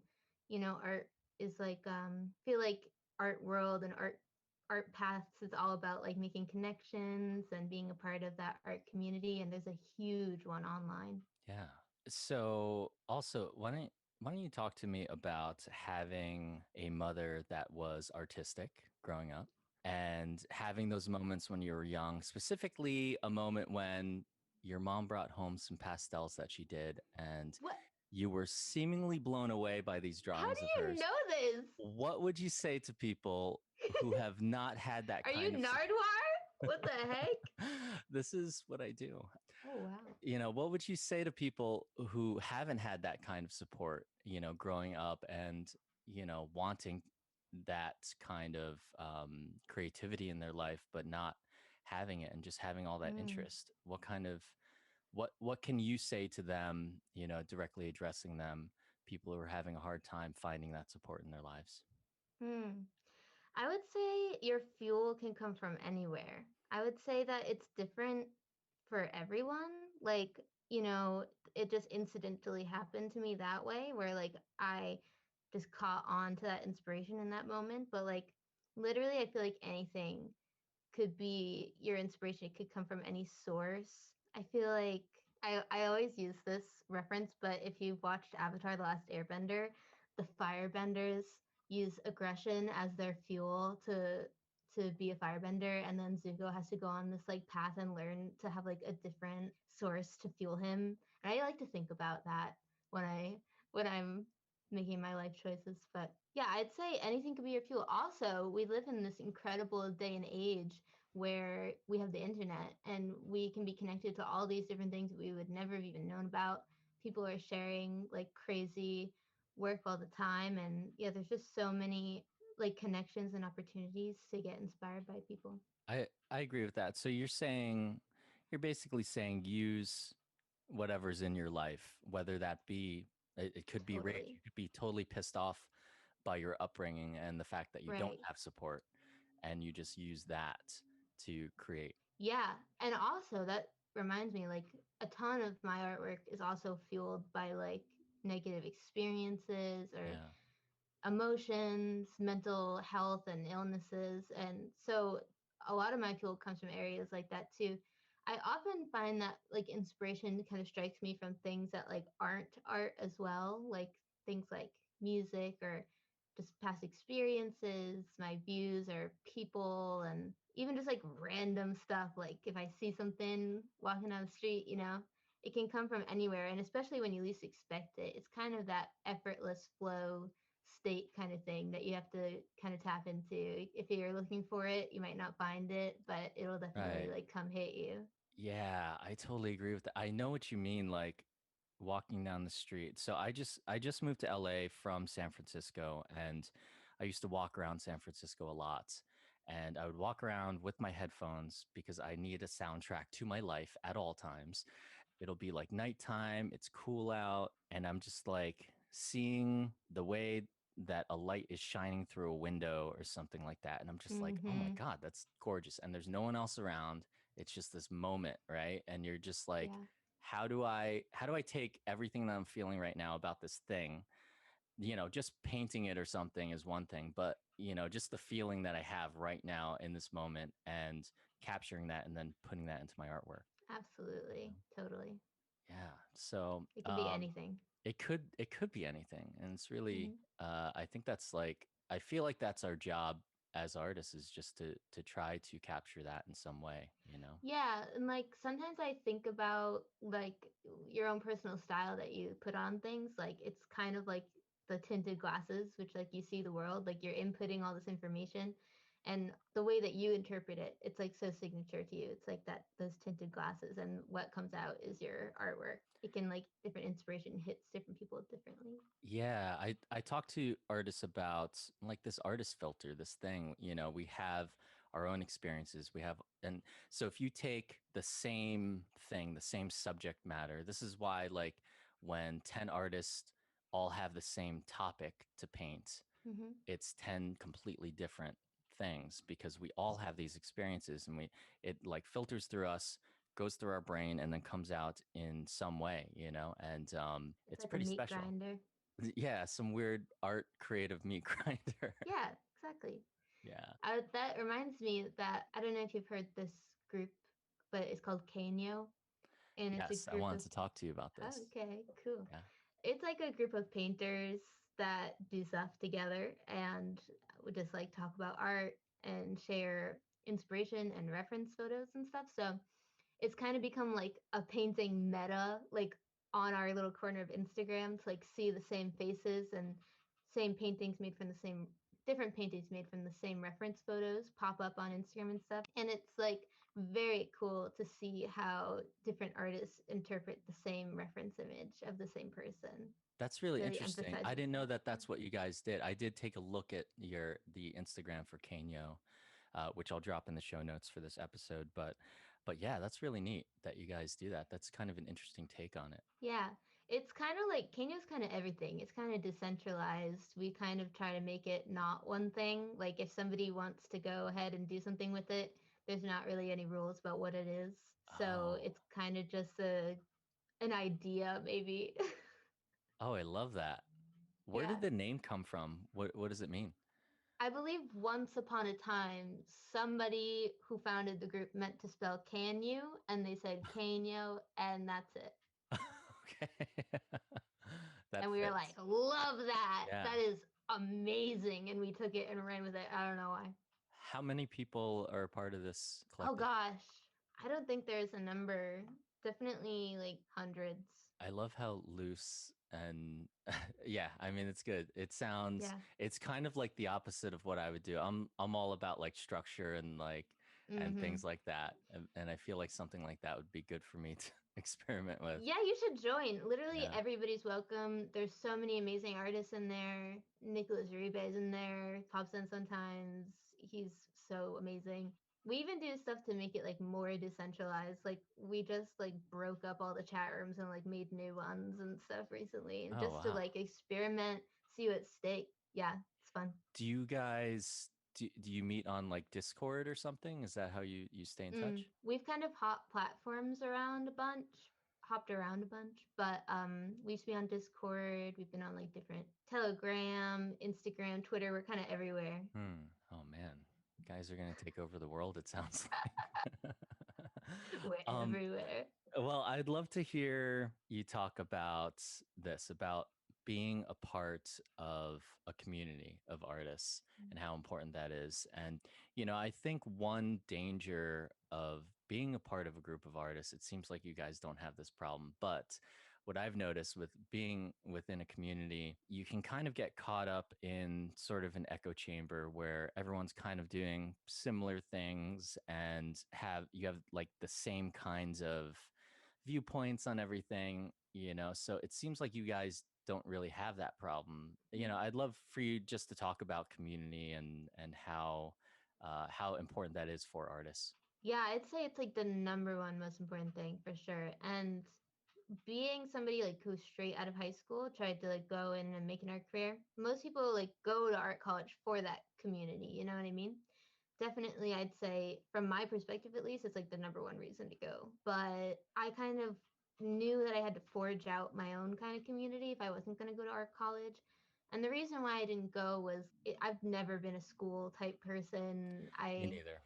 art is like feel like art world and art paths is all about like making connections and being a part of that art community. And there's a huge one online. Yeah. So also, why don't you talk to me about having a mother that was artistic growing up and having those moments when you were young, specifically a moment when your mom brought home some pastels that she did and you were seemingly blown away by these drawings of hers. How do you know this? What would you say to people who have not had that Are kind of... Are you Nardwuar? What the heck? This is what I do. Oh, wow. What would you say to people who haven't had that kind of support, growing up and, wanting that kind of creativity in their life, but not having it and just having all that interest? What kind of, what can you say to them, directly addressing them, people who are having a hard time finding that support in their lives? I would say your fuel can come from anywhere. I would say that it's different for everyone. Like, it just incidentally happened to me that way, where like I just caught on to that inspiration in that moment. But like literally, I feel like anything could be your inspiration. It could come from any source. I feel like I always use this reference, but if you've watched Avatar: The Last Airbender, the firebenders use aggression as their fuel to to be a firebender, and then Zuko has to go on this like path and learn to have like a different source to fuel him. And I like to think about that when I'm making my life choices. But yeah, I'd say anything could be your fuel. Also, we live in this incredible day and age where we have the internet and we can be connected to all these different things that we would never have even known about. People are sharing like crazy work all the time, and yeah, there's just so many like connections and opportunities to get inspired by people. I agree with that. So you're basically saying use whatever's in your life, whether that be it could be rage, Totally. you could be totally pissed off by your upbringing and the fact that you don't Right. have support, and you just use that to create. Yeah. And also, that reminds me, like, a ton of my artwork is also fueled by like negative experiences or Yeah. emotions, mental health, and illnesses. And so a lot of my fuel comes from areas like that too. I often find that like inspiration kind of strikes me from things that like aren't art as well, like things like music or just past experiences, my views or people, and even just like random stuff. Like if I see something walking down the street, it can come from anywhere. And especially when you least expect it, it's kind of that effortless flow state kind of thing that you have to kind of tap into. If you're looking for it, you might not find it, but it'll definitely Right. like come hit you. Yeah, I totally agree with that. I know what you mean, like walking down the street. So I just moved to LA from San Francisco, and I used to walk around San Francisco a lot. And I would walk around with my headphones because I need a soundtrack to my life at all times. It'll be like nighttime, it's cool out, and I'm just like seeing the way that a light is shining through a window or something like that. And I'm just like, oh my Mm-hmm. God, that's gorgeous. And there's no one else around. It's just this moment, right? And you're just like, Yeah, how do I take everything that I'm feeling right now about this thing? Just painting it or something is one thing, but just the feeling that I have right now in this moment and capturing that and then putting that into my artwork. absolutely. Totally. Yeah. So It can be anything. it could be anything. And it's really Hmm. I think that's like I feel like that's our job as artists is just to try to capture that in some way. Yeah, and like sometimes I think about like your own personal style that you put on things. Like it's kind of like the tinted glasses, which like you see the world, like you're inputting all this information, and the way that you interpret it, it's like so signature to you. It's like that those tinted glasses, and what comes out is your artwork. It can like different inspiration hits different people differently. Yeah, I talk to artists about like this artist filter, this thing, we have our own experiences. And so if you take the same thing, the same subject matter, this is why like when 10 artists all have the same topic to paint, Hmm. it's 10 completely different things because we all have these experiences and it like filters through us, goes through our brain and then comes out in some way, and It's it's like a pretty meat special. grinder. Yeah, some weird art creative meat grinder. Yeah, exactly. Yeah. That reminds me that I don't know if you've heard this group, but it's called Kanyo, and it's a Yes, I group wanted of. to talk to you about Oh, this. okay, cool. Yeah. It's like a group of painters that do stuff together and would just like talk about art and share inspiration and reference photos and stuff. So it's kind of become like a painting meta, like on our little corner of Instagram to like see the same faces and same paintings made from the same different paintings made from the same reference photos pop up on Instagram and stuff. And it's like very cool to see how different artists interpret the same reference image of the same person. That's really Really interesting. I emphasizes didn't know that. that Yeah. that's what you guys did. I did take a look at the Instagram for Kanyo, which I'll drop in the show notes for this episode. But yeah, that's really neat that you guys do that. That's kind of an interesting take on it. Yeah, it's kind of like Kenya's kind of everything. It's kind of decentralized. We kind of try to make it not one thing. Like if somebody wants to go ahead and do something with it, there's not really any rules about what it is. So Oh, it's kind of just an idea, maybe. oh, I love that. Where Yeah. did the name come from? What does it mean? I believe once upon a time, somebody who founded the group meant to spell can you, and they said Canyo, and that's it. Okay. That And we were fits. like, love that. Yeah. That is amazing. And we took it and ran with it. I don't know why. How many people are part of this Oh collective? gosh, I don't think there's a number. Definitely like hundreds. I love how loose and yeah, I mean it's good. It sounds Yeah. it's kind of like the opposite of what I would do. I'm all about like structure and like and Mm-hmm. things like that. And I feel like something like that would be good for me to experiment with. Yeah, you should join. Literally Yeah. everybody's welcome. There's so many amazing artists in there. Nicholas Uribe's in there. Pops in sometimes. He's so amazing. We even do stuff to make it like more decentralized. Like we just like broke up all the chat rooms and like made new ones and stuff recently, and Oh just to wow. like experiment, see what stick. Yeah, it's fun. Do you guys do you meet on like Discord or something? Is that how you stay in touch? We've kind of hopped around a bunch, but we used to be on Discord. We've been on like different Telegram, Instagram, Twitter. We're kind of everywhere. Oh man. Guys are gonna take over the world, it sounds like. We're um everywhere. Well, I'd love to hear you talk about this, about being a part of a community of artists and how important that is. And, I think one danger of being a part of a group of artists, it seems like you guys don't have this problem, but what I've noticed with being within a community, you can kind of get caught up in sort of an echo chamber where everyone's kind of doing similar things and you have like the same kinds of viewpoints on everything, so it seems like you guys don't really have that problem. I'd love for you just to talk about community and how important that is for artists. Yeah, I'd say it's like the number one most important thing for sure. And being somebody like who straight out of high school tried to like go in and make an art career, most people like go to art college for that community. You know what I mean? Definitely, I'd say from my perspective at least, it's like the number one reason to go. But I kind of knew that I had to forge out my own kind of community if I wasn't going to go to art college. And the reason why I didn't go was I've never been a school type person. Me neither.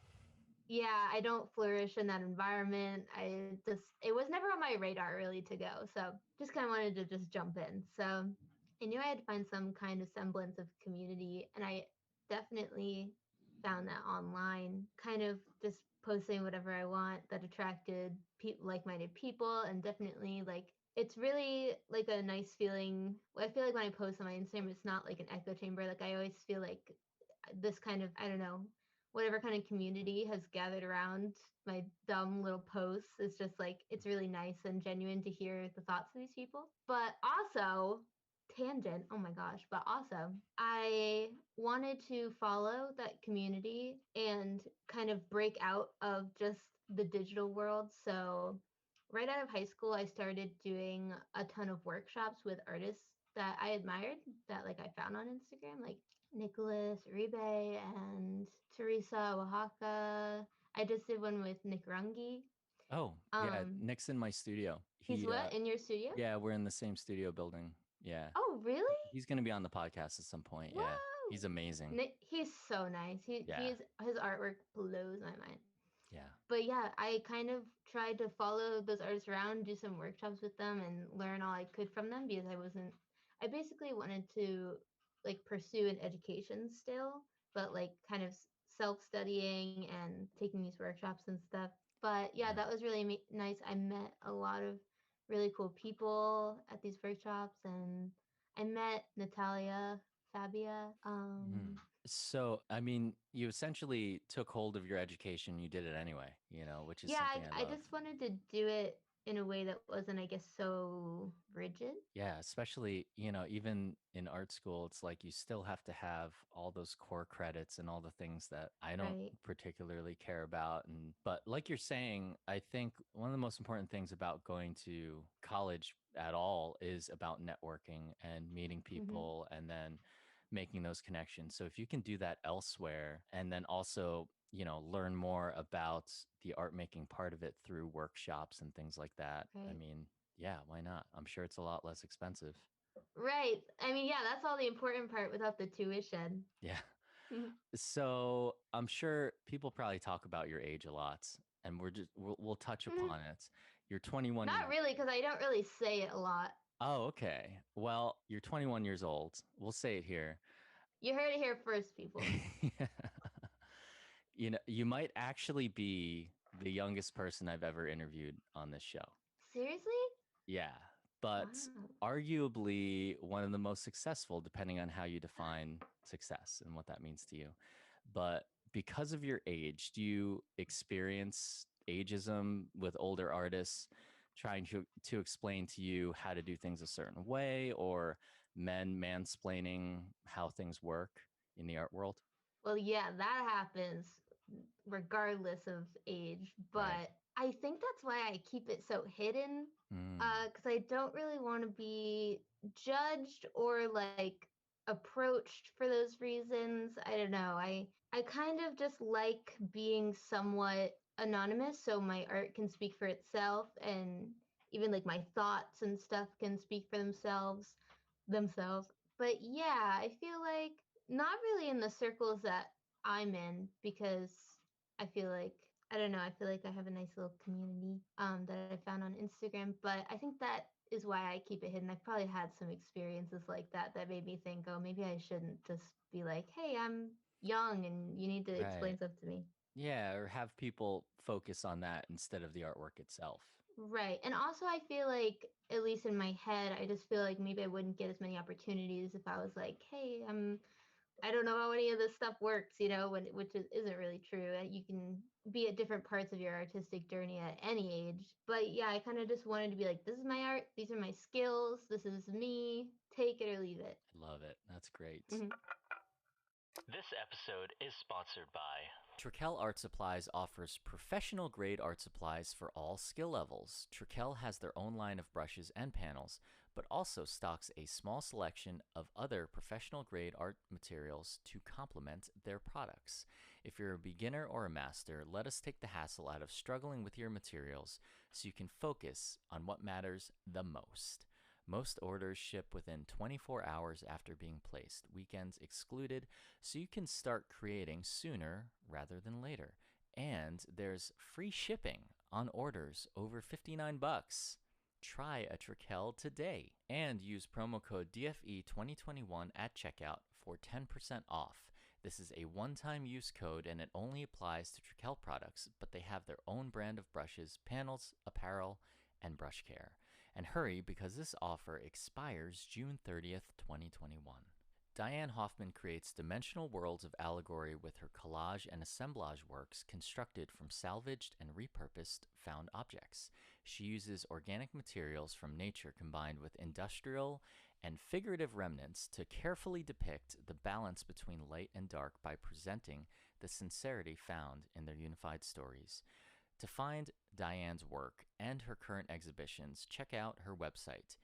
Yeah, I don't flourish in that environment. It was never on my radar really to go. So just kind of wanted to just jump in. So I knew I had to find some kind of semblance of community. And I definitely found that online, kind of just posting whatever I want that attracted like-minded people. And definitely like, it's really like a nice feeling. I feel like when I post on my Instagram, it's not like an echo chamber. Like I always feel like this kind of, I don't know, whatever kind of community has gathered around my dumb little posts. It's just like it's really nice and genuine to hear the thoughts of these people. But also, tangent, oh my gosh, but also I wanted to follow that community and kind of break out of just the digital world. So right out of high school, I started doing a ton of workshops with artists that I admired, that like I found on Instagram, like Nicholas Uribe and Teresa Oaxaca. I just did one with Nick Rungi. Oh yeah, Um, Nick's in my studio. he's what, in your studio? Yeah, we're in the same studio building. Yeah. Oh, really? He's going to be on the podcast at some point. Yeah. Whoa! He's amazing. Nick, he's so nice. Yeah. His artwork blows my mind. Yeah. But yeah, I kind of tried to follow those artists around, do some workshops with them, and learn all I could from them because I basically wanted to like pursue an education still, but like kind of self studying and taking these workshops and stuff. But yeah, Yeah. that was really nice. I met a lot of really cool people at these workshops, and I met Natalia, Fabia. Mhm. So, I mean, you essentially took hold of your education. You did it anyway, which is Yeah, something I I love. just wanted to do it in a way that wasn't, I guess, so rigid. Yeah, especially, even in art school, it's like you still have to have all those core credits and all the things that I don't Right. particularly care about. But like you're saying, I think one of the most important things about going to college at all is about networking and meeting Mm-hmm. people and then making those connections. So if you can do that elsewhere and then also, learn more about the art making part of it through workshops and things like that. I Right. mean, yeah, why not? I'm sure it's a lot less expensive. Right. I mean, yeah, that's all the important part without the tuition. Yeah. So I'm sure people probably talk about your age a lot, and we'll touch upon it. You're 21 Not years. really, because I don't really say it a lot. Oh, okay. Well, you're 21 years old. We'll say it here. You heard it here first, people. You know, you might actually be the youngest person I've ever interviewed on this show. Seriously? Yeah, but Wow. arguably one of the most successful, depending on how you define success and what that means to you. But because of your age, do you experience ageism with older artists trying to explain to you how to do things a certain way, or men mansplaining how things work in the art world? Well, yeah, that happens regardless of age, Right. but I think that's why I keep it so hidden. Mm, Because I don't really want to be judged or like approached for those reasons. I don't know. I kind of just like being somewhat anonymous so my art can speak for itself, and even like my thoughts and stuff can speak for themselves. But yeah, I feel like not really in the circles that I'm in, because I feel like I don't know, I feel like I have a nice little community that I found on Instagram, but I think that is why I keep it hidden. I've probably had some experiences like that made me think, oh, maybe I shouldn't just be like, hey, I'm young and you need to right. explain stuff to me. Yeah, or have people focus on that instead of the artwork itself. Right. And also I feel like at least in my head, I just feel like maybe I wouldn't get as many opportunities if I was like, hey, I don't know how any of this stuff works, you know, isn't really true. You can be at different parts of your artistic journey at any age. But yeah, I kind of just wanted to be like, this is my art, these are my skills, this is me, take it or leave it. I love it. That's great. Mhm. This episode is sponsored by Trakell Art Supplies offers professional grade art supplies for all skill levels. Trakell has their own line of brushes and panels, but also stocks a small selection of other professional grade art materials to complement their products. If you're a beginner or a master, let us take the hassle out of struggling with your materials so you can focus on what matters the most. Most orders ship within 24 hours after being placed, weekends excluded, so you can start creating sooner rather than later. And there's free shipping on orders over $59. Try a Trakell today and use promo code DFE2021 at checkout for 10% off. This is a one-time use code and it only applies to Trakell products, but they have their own brand of brushes, panels, apparel, and brush care. And hurry, because this offer expires June 30th, 2021. Diane Hoffman creates dimensional worlds of allegory with her collage and assemblage works constructed from salvaged and repurposed found objects. She uses organic materials from nature combined with industrial and figurative remnants to carefully depict the balance between light and dark by presenting the sincerity found in their unified stories. To find Diane's work and her current exhibitions, check out her website,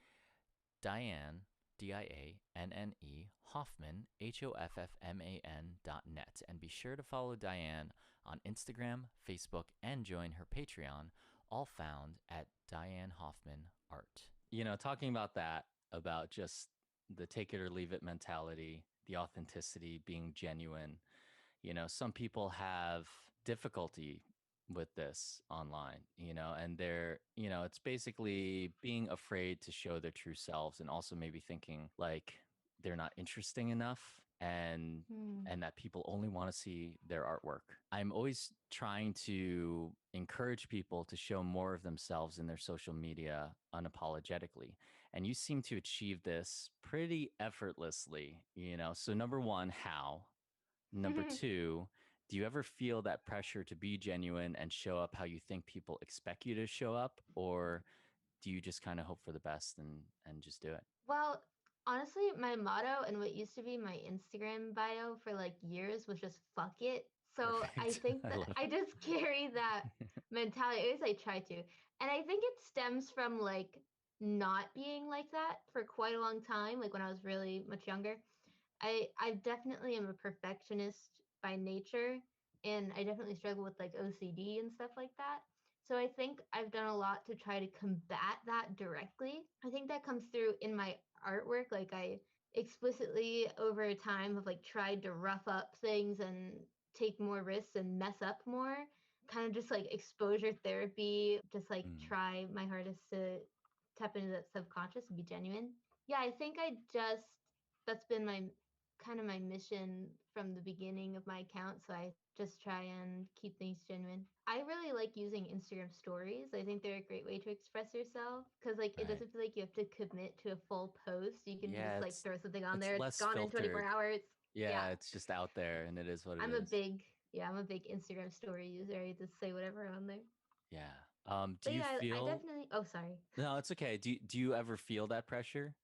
Diane, Dianne, Hoffman, HOFFMAN.net. And be sure to follow Diane on Instagram, Facebook, and join her Patreon, all found at Diane Hoffman Art. You know, talking about that, about just the take it or leave it mentality, the authenticity, being genuine. You know, some people have difficulty with this online, you know, and it's basically being afraid to show their true selves and also maybe thinking like they're not interesting enough and Hmm. and that people only want to see their artwork. I'm always trying to encourage people to show more of themselves in their social media unapologetically. And you seem to achieve this pretty effortlessly, you know. So number one, how? Number two, do you ever feel that pressure to be genuine and show up how you think people expect you to show up? Or do you just kind of hope for the best and just do it? Well, honestly, my motto and what used to be my Instagram bio for like years was just fuck it. So I Perfect. think I that love I just carry that it. mentality. At least I try to. And I think it stems from like not being like that for quite a long time, like when I was really much younger. I definitely am a perfectionist by nature, and I definitely struggle with like OCD and stuff like that. So I think I've done a lot to try to combat that directly. I think that comes through in my artwork. Like I explicitly over time have like tried to rough up things and take more risks and mess up more. Kind of just like exposure therapy, just like Mm. try my hardest to tap into that subconscious and be genuine. Yeah, I think I just that's been my kind of my mission from the beginning of my account, so I just try and keep things genuine. I really like using Instagram stories. I think they're a great way to express yourself because like it Right. doesn't feel like you have to commit to a full post. You can Yeah, just like throw something on it's there. It's less gone in 24 filtered. hours. Yeah, Yeah. it's just out there, and it is what it I'm a is. big I'm a big Instagram story user. I just say whatever on there. Yeah. Do But you yeah, I feel? definitely oh sorry. No, it's okay. Do you ever feel that pressure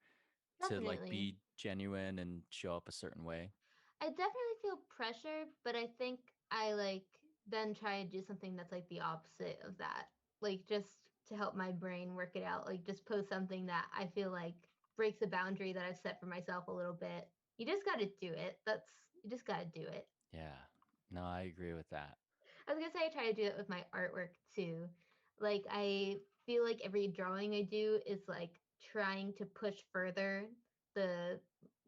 to like Definitely. be genuine and show up a certain way? I definitely feel pressure, but I think I like then try to do something that's like the opposite of that. Like just to help my brain work it out. Like just post something that I feel like breaks a boundary that I've set for myself a little bit. You just got to do it. You just got to do it. Yeah. No, I agree with that. I was gonna say I try to do it with my artwork too. Like I feel like every drawing I do is like trying to push further the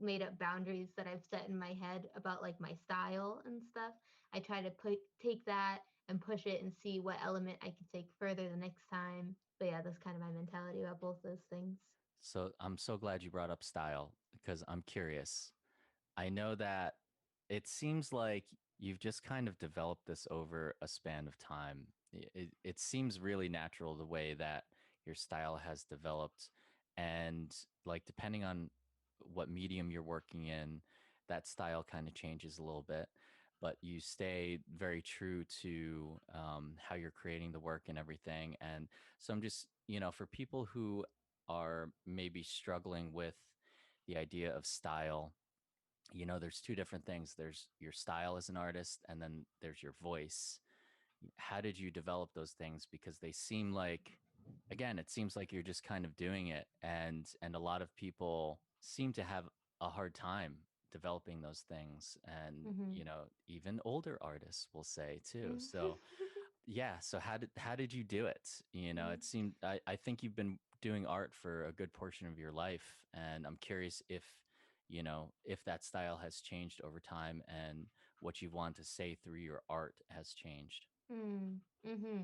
made up boundaries that I've set in my head about like my style and stuff. I try to take that and push it and see what element I can take further the next time. But yeah, that's kind of my mentality about both those things. So I'm so glad you brought up style because I'm curious. I know that it seems like you've just kind of developed this over a span of time. It seems really natural the way that your style has developed. And like, depending on what medium you're working in, that style kind of changes a little bit. But you stay very true to how you're creating the work and everything. And so I'm just, for people who are maybe struggling with the idea of style, there's two different things. There's your style as an artist, and then there's your voice. How did you develop those things? Because they seem like, again, it seems like you're just kind of doing it, and a lot of people seem to have a hard time developing those things, and Mm-hmm. even older artists will say too. Mm-hmm. So yeah, so how did you do it? It seemed, I think you've been doing art for a good portion of your life, and I'm curious if that style has changed over time and what you want to say through your art has changed. Mm-hmm.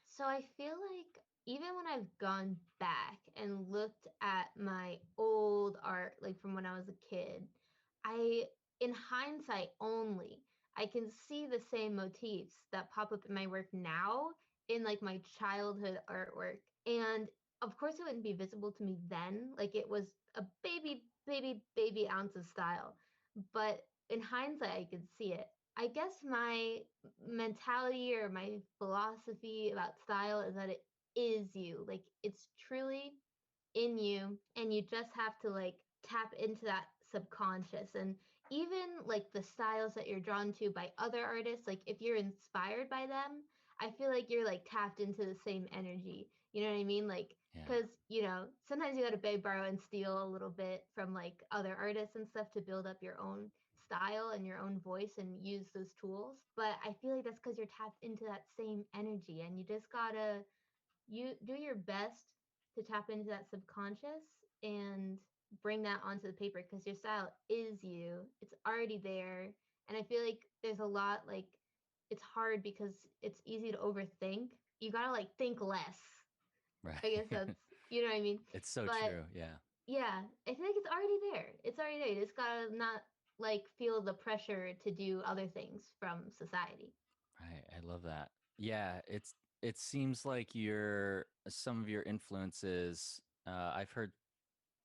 So I feel like even when I've gone back and looked at my old art, like from when I was a kid, I, in hindsight only, I can see the same motifs that pop up in my work now in like my childhood artwork. And of course, it wouldn't be visible to me then. Like it was a baby ounce of style. But in hindsight, I could see it. I guess my mentality or my philosophy about style is that it is you. Like it's truly in you and you just have to like tap into that subconscious and even like the styles that you're drawn to by other artists, like if you're inspired by them, I feel like you're like tapped into the same energy. You know what I mean? Like Yeah. because sometimes you got to beg, borrow, and steal a little bit from like other artists and stuff to build up your own style and your own voice and use those tools. But I feel like that's because you're tapped into that same energy and you just gotta you do your best to tap into that subconscious and bring that onto the paper because your style is you. It's already there. And I feel like there's a lot like it's hard because it's easy to overthink. You gotta like think less. Right. I guess that's you know what I mean. It's so But true. Yeah. yeah, I feel like it's already there. It's already there. You just gotta not like feel the pressure to do other things from society. Right. I love that. Yeah, it seems like some of your influences, I've heard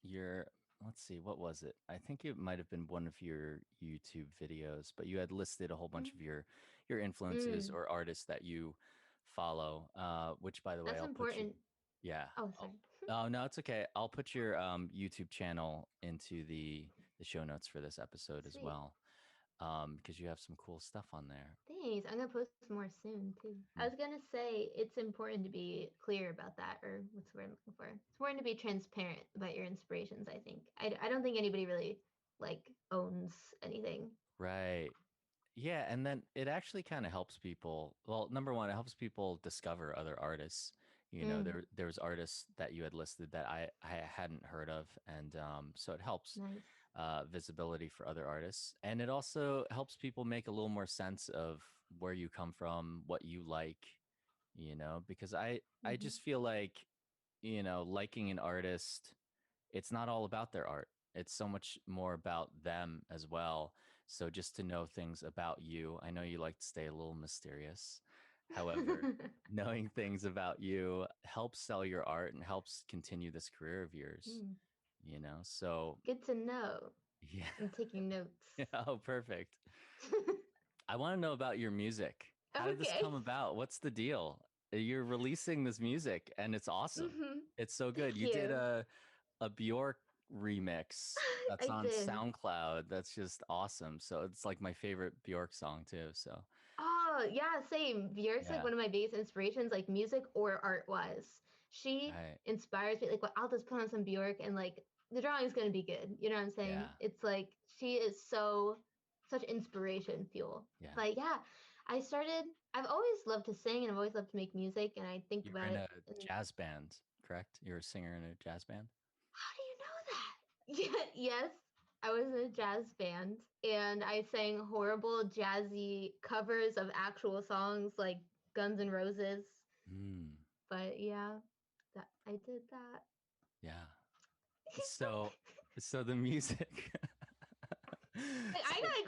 your, let's see, what was it? I think it might have been one of your YouTube videos, but you had listed a whole bunch of your influences Mm, or artists that you follow, which by the way, that's I'll put you, important. yeah. Oh, I'll, sorry. oh no, it's okay. I'll put your YouTube channel into the show notes for this episode as Sweet. well. Because you have some cool stuff on there. Thanks. I'm gonna post more soon too. I Mm. was gonna say it's important to be clear about that, or what's the word I'm looking for? It's important to be transparent about your inspirations. I think. I don't think anybody really like owns anything. Right. Yeah, and then it actually kind of helps people. Well, number one, it helps people discover other artists. Mm, There was artists that you had listed that I hadn't heard of, and so it helps nice. visibility for other artists, and it also helps people make a little more sense of where you come from, what you like. Because I Mm-hmm. just feel like liking an artist, it's not all about their art. It's so much more about them as well. So just to know things about you, I know you like to stay a little mysterious. However, knowing things about you helps sell your art and helps continue this career of yours, Mm, you know? So, good to know. yeah. I'm taking notes. Oh, perfect. I want to know about your music. How did this Okay. come about? What's the deal? You're releasing this music and it's awesome. Mm-hmm. It's so good. Thank You did you. a Bjork remix that's I on did. SoundCloud. That's just awesome. So it's like my favorite Bjork song too. So Oh, yeah, same. Björk's like yeah, one of my biggest inspirations, like music or art wise. She right. inspires me. Like, well, I'll just put on some Björk and like the drawing's gonna be good. You know what I'm saying? Yeah, It's like she is such inspiration fuel. yeah. But yeah, I've always loved to sing and I've always loved to make music and I think You were about in it. a And jazz band, correct? You're a singer in a jazz band? how do you know that? Yeah, yes, I was in a jazz band and I sang horrible jazzy covers of actual songs like Guns N' Roses. Mm, But yeah, that I did that. yeah. So, so the music. I So, gotta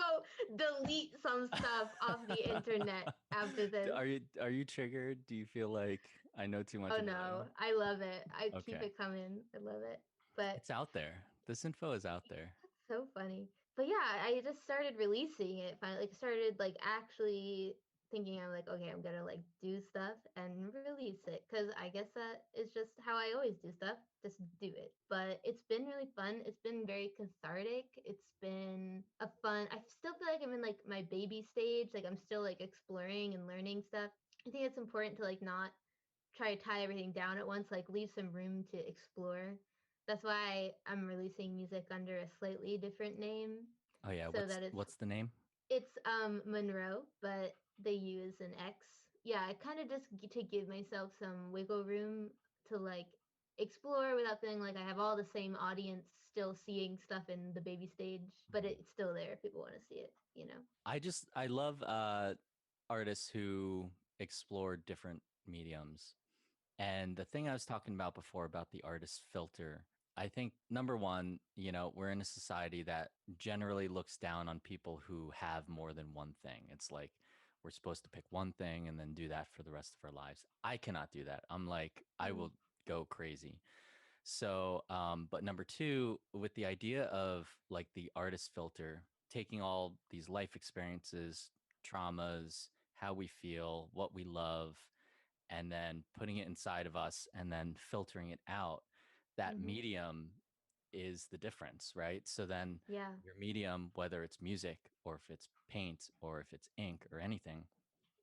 go delete some stuff off the internet after this. are you triggered? Do you feel like I know too much Oh about you? no, I love it. I keep Okay. it coming. I love it. But It's out there. This info is out there. that's so funny. But yeah, I just started releasing it. Finally, like started like actually thinking I'm like, okay, I'm gonna like do stuff and release it because I guess that is just how I always do stuff. Just do it. But it's been really fun. It's been very cathartic. It's been a fun. I still feel like I'm in like my baby stage. Like I'm still like exploring and learning stuff. I think it's important to like not try to tie everything down at once. Like leave some room to explore. That's why I'm releasing music under a slightly different name Oh yeah, so that what's the name? it's Monroe, but they use an X. Yeah, I kind of just to give myself some wiggle room to like explore without feeling like I have all the same audience still seeing stuff in the baby stage, but it's still there if people want to see it, you know. I love artists who explore different mediums. And the thing I was talking about before about the artist filter, I think number one, you know, we're in a society that generally looks down on people who have more than one thing. It's like we're supposed to pick one thing and then do that for the rest of our lives. I cannot do that. I'm like, I Mm, will go crazy. So, but number two, with the idea of like the artist filter, taking all these life experiences, traumas, how we feel, what we love, and then putting it inside of us and then filtering it out, that mm-hmm. medium is the difference, right? So then Yeah. your medium, whether it's music or if it's paint or if it's ink or anything,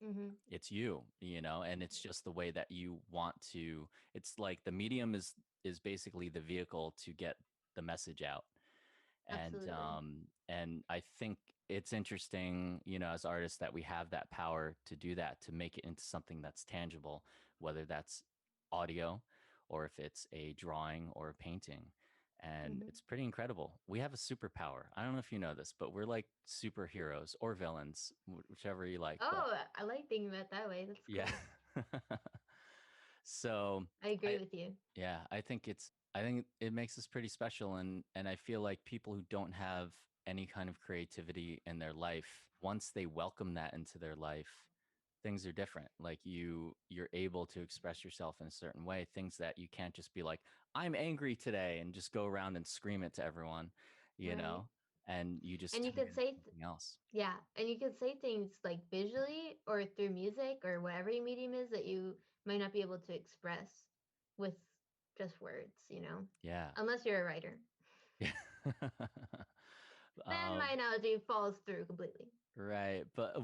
Mm-hmm. it's you, you know, and it's just the way that you want to. It's like the medium is basically the vehicle to get the message out. Absolutely. And I think it's interesting, you know, as artists that we have that power to do that, to make it into something that's tangible, whether that's audio or if it's a drawing or a painting. And Mm-hmm. it's pretty incredible. We have a superpower. I don't know if you know this, but we're like superheroes or villains, whichever you like. But Oh, I like thinking about it that way. That's yeah. cool. So I agree I, with you. yeah, I think it makes us pretty special, and I feel like people who don't have any kind of creativity in their life, once they welcome that into their life, things are different. Like you're able to express yourself in a certain way, things that you can't just be like, I'm angry today and just go around and scream it to everyone, you Right. know, and you just And you turn it could into say something else. yeah, and you could say things like visually or through music or whatever your medium is that you might not be able to express with just words, you know, Yeah. unless you're a writer. Yeah. Then um my analogy falls through completely. Right, but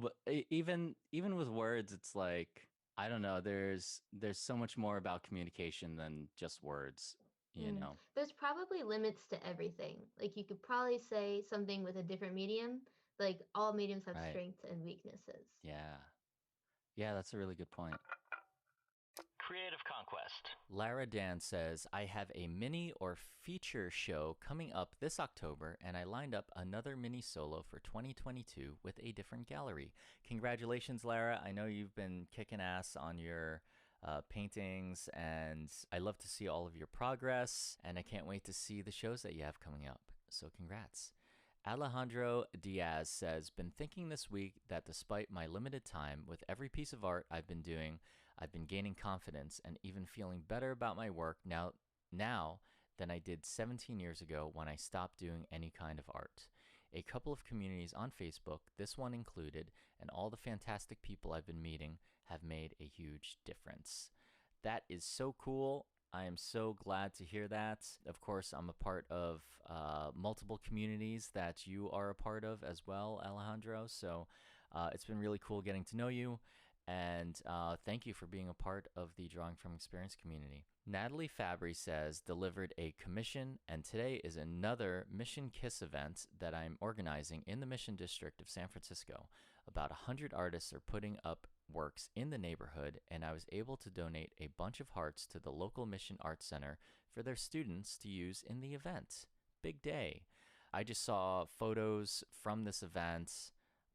even with words, it's like I don't know. There's so much more about communication than just words, you Mm. know. There's probably limits to everything. Like you could probably say something with a different medium. Like all mediums have Right? strengths and weaknesses. Yeah, yeah. That's a really good point. Creative Conquest. Lara Dan says, I have a mini or feature show coming up this October, and I lined up another mini solo for 2022 with a different gallery. Congratulations, Lara. I know you've been kicking ass on your paintings, and I love to see all of your progress, and I can't wait to see the shows that you have coming up. So congrats. Alejandro Diaz says, been thinking this week that despite my limited time, with every piece of art I've been doing, I've been gaining confidence and even feeling better about my work now than I did 17 years ago when I stopped doing any kind of art. A couple of communities on Facebook, this one included, and all the fantastic people I've been meeting have made a huge difference. That is so cool. I am so glad to hear that. Of course, I'm a part of multiple communities that you are a part of as well, Alejandro. So it's been really cool getting to know you. And thank you for being a part of the Drawing from Experience community. Natalie Fabry says, delivered a commission, and today is another Mission Kiss event that I'm organizing in the Mission District of San Francisco. About 100 artists are putting up works in the neighborhood, and I was able to donate a bunch of hearts to the local Mission Arts Center for their students to use in the event. Big day. I just saw photos from this event.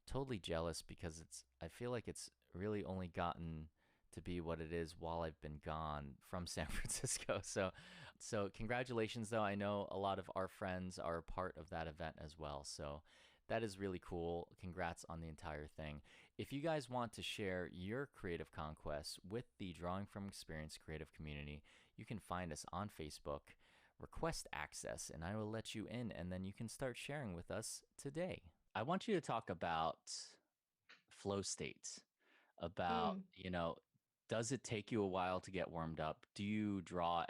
Totally jealous because I feel like it's really only gotten to be what it is while I've been gone from San Francisco. So congratulations, though. I know a lot of our friends are a part of that event as well. So that is really cool. Congrats on the entire thing. If you guys want to share your creative conquests with the Drawing from Experience creative community, you can find us on Facebook, request access, and I will let you in, and then you can start sharing with us today. I want you to talk about flow state, about, does it take you a while to get warmed up? Do you draw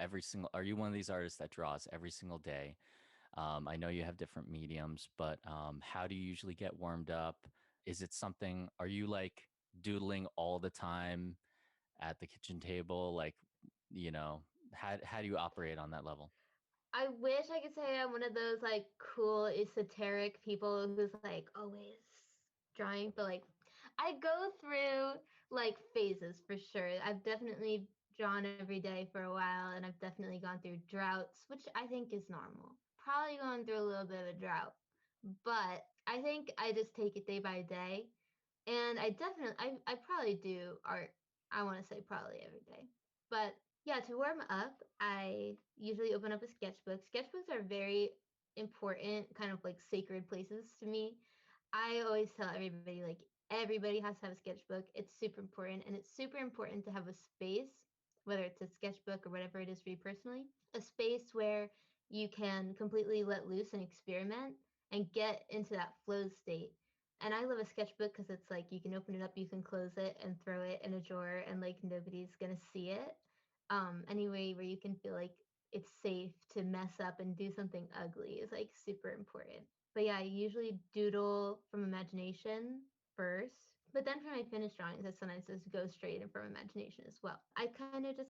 are you one of these artists that draws every single day? I know you have different mediums, but how do you usually get warmed up? Is it something, are you like doodling all the time at the kitchen table? Like, how do you operate on that level? I wish I could say I'm one of those like cool esoteric people who's like always drawing, but like I go through like phases for sure. I've definitely drawn every day for a while, and I've definitely gone through droughts, which I think is normal. Probably going through a little bit of a drought, but I think I just take it day by day. And I probably do art, I want to say probably every day. But yeah, to warm up, I usually open up a sketchbook. Sketchbooks are very important, kind of like sacred places to me. I always tell everybody, like, everybody has to have a sketchbook. It's super important. And it's super important to have a space, whether it's a sketchbook or whatever it is for you personally, a space where you can completely let loose and experiment and get into that flow state. And I love a sketchbook because it's like you can open it up, you can close it and throw it in a drawer, and like nobody's gonna see it. Anyway, where you can feel like it's safe to mess up and do something ugly is like super important. But yeah, I usually doodle from imagination first, but then for my finished drawings, I sometimes just go straight in from imagination as well. I kind of just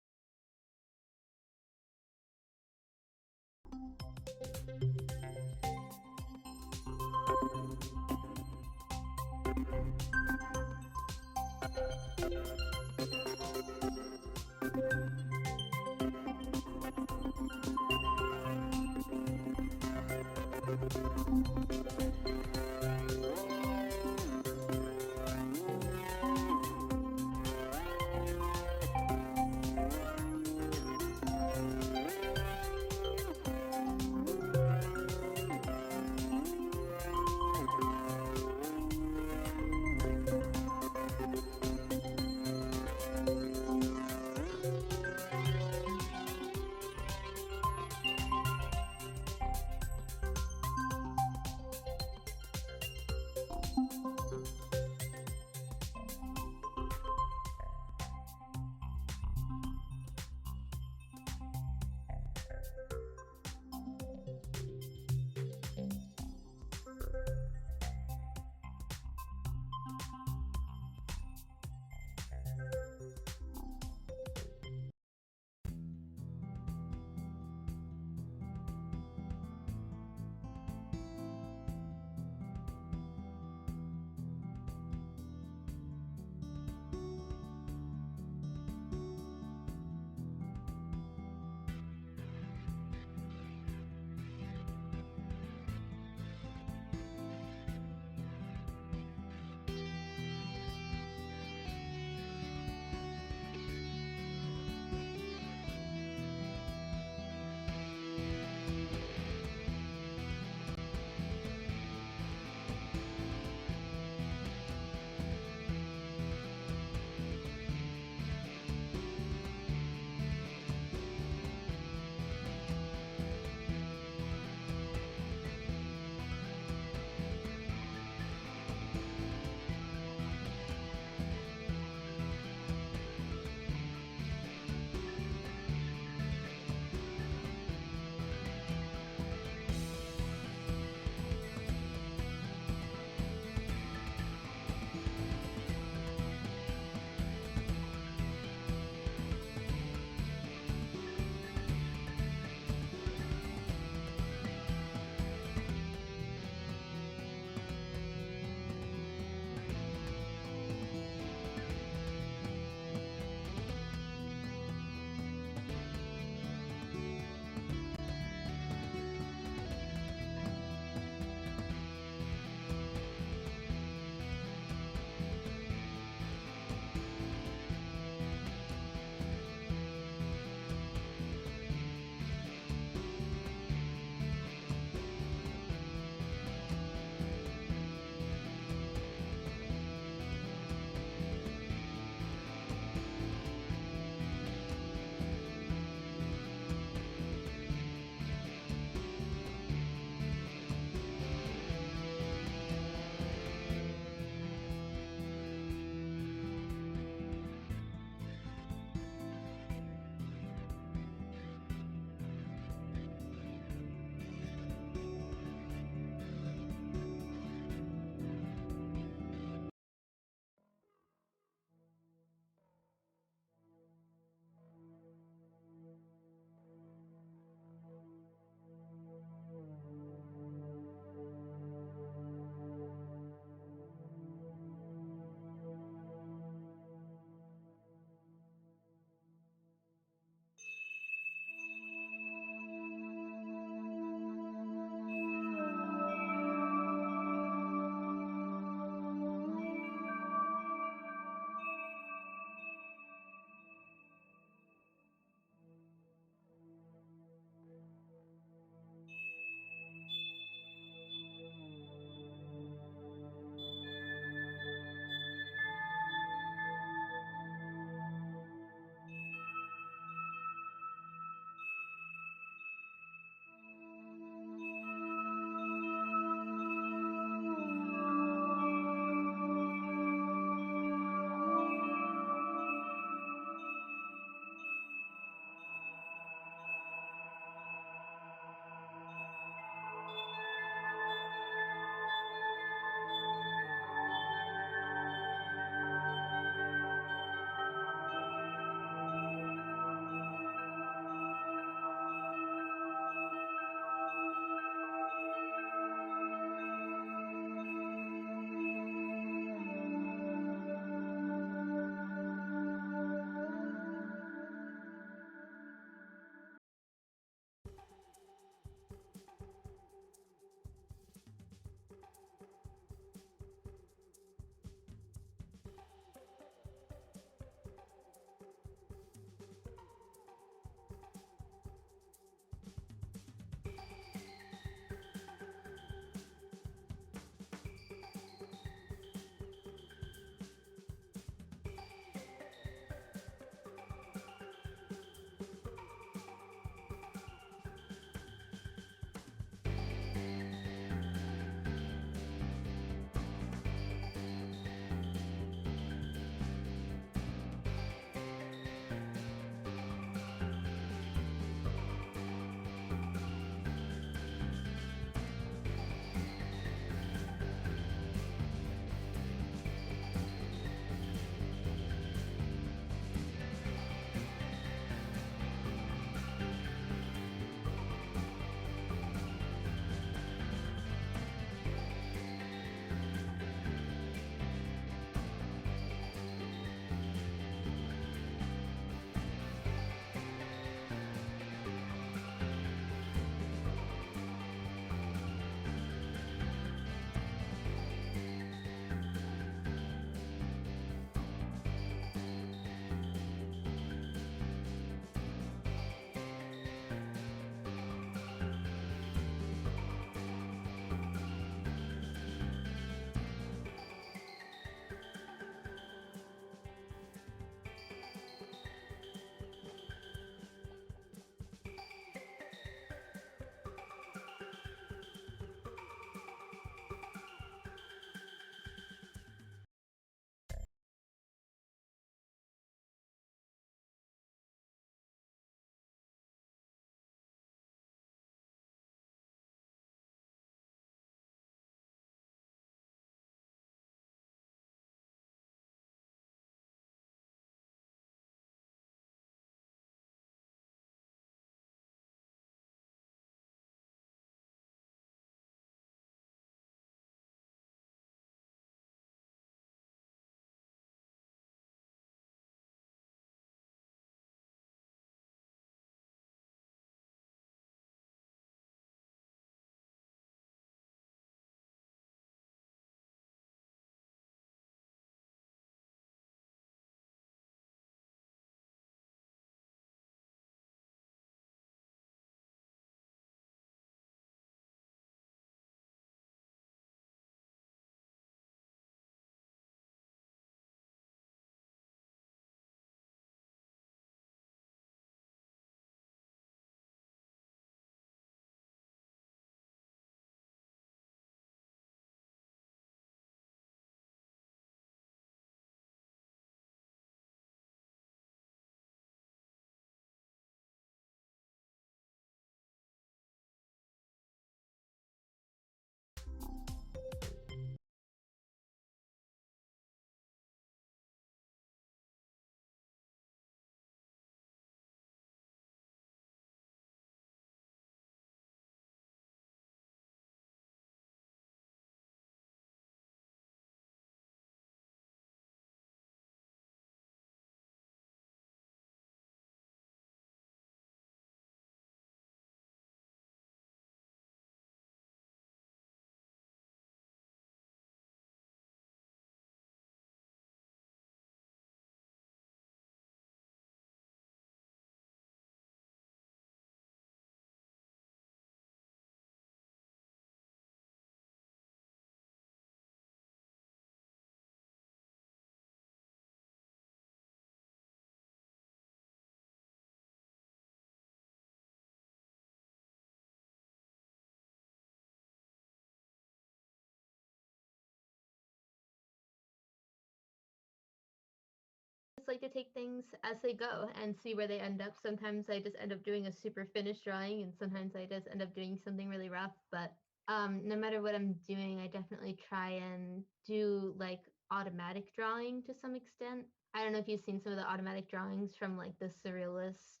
just like to take things as they go and see where they end up. Sometimes I just end up doing a super finished drawing, and sometimes I just end up doing something really rough. But no matter what I'm doing, I definitely try and do like automatic drawing to some extent. I don't know if you've seen some of the automatic drawings from like the surrealist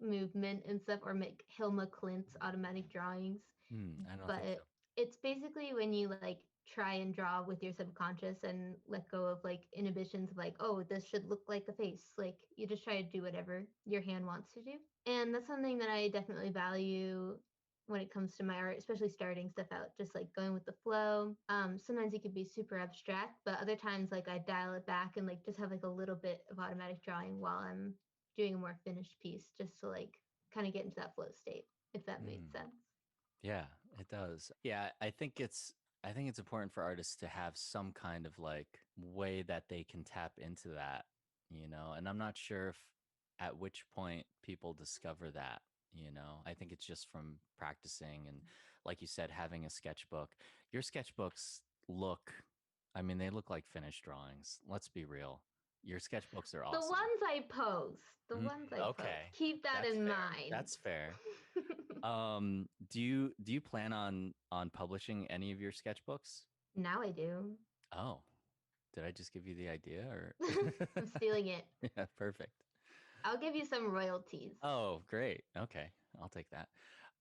movement and stuff, or Hilma Klint's automatic drawings. I don't think But so. it's basically when you like try and draw with your subconscious and let go of like inhibitions of like, oh, this should look like a face. Like you just try to do whatever your hand wants to do. And that's something that I definitely value when it comes to my art, especially starting stuff out, just like going with the flow. Sometimes it could be super abstract, but other times like I dial it back and like just have like a little bit of automatic drawing while I'm doing a more finished piece, just to like kind of get into that flow state, if that makes sense. Yeah, it does. Yeah, I think it's important for artists to have some kind of like way that they can tap into that, you know. And I'm not sure if at which point people discover that, you know. I think it's just from practicing and like you said having a sketchbook. Your sketchbooks look I mean they look like finished drawings. Let's be real. Your sketchbooks are The awesome. ones I post, the ones I post. Okay. Keep that That's in fair. mind. That's fair. Do you plan on publishing any of your sketchbooks? Now I do. Oh, did I just give you the idea or? I'm stealing it. Yeah, perfect. I'll give you some royalties. Oh, great. Okay, I'll take that.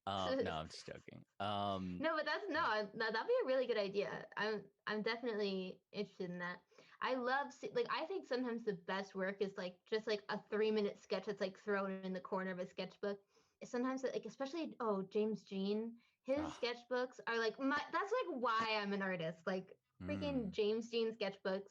No, I'm just joking. No, but that's no, no, that'd be a really good idea. I'm definitely interested in that. I love like I think sometimes the best work is like just like a 3-minute sketch that's like thrown in the corner of a sketchbook. Sometimes like especially James Jean, his Ah, sketchbooks are like my that's like why I'm an artist. Like freaking mm, James Jean sketchbooks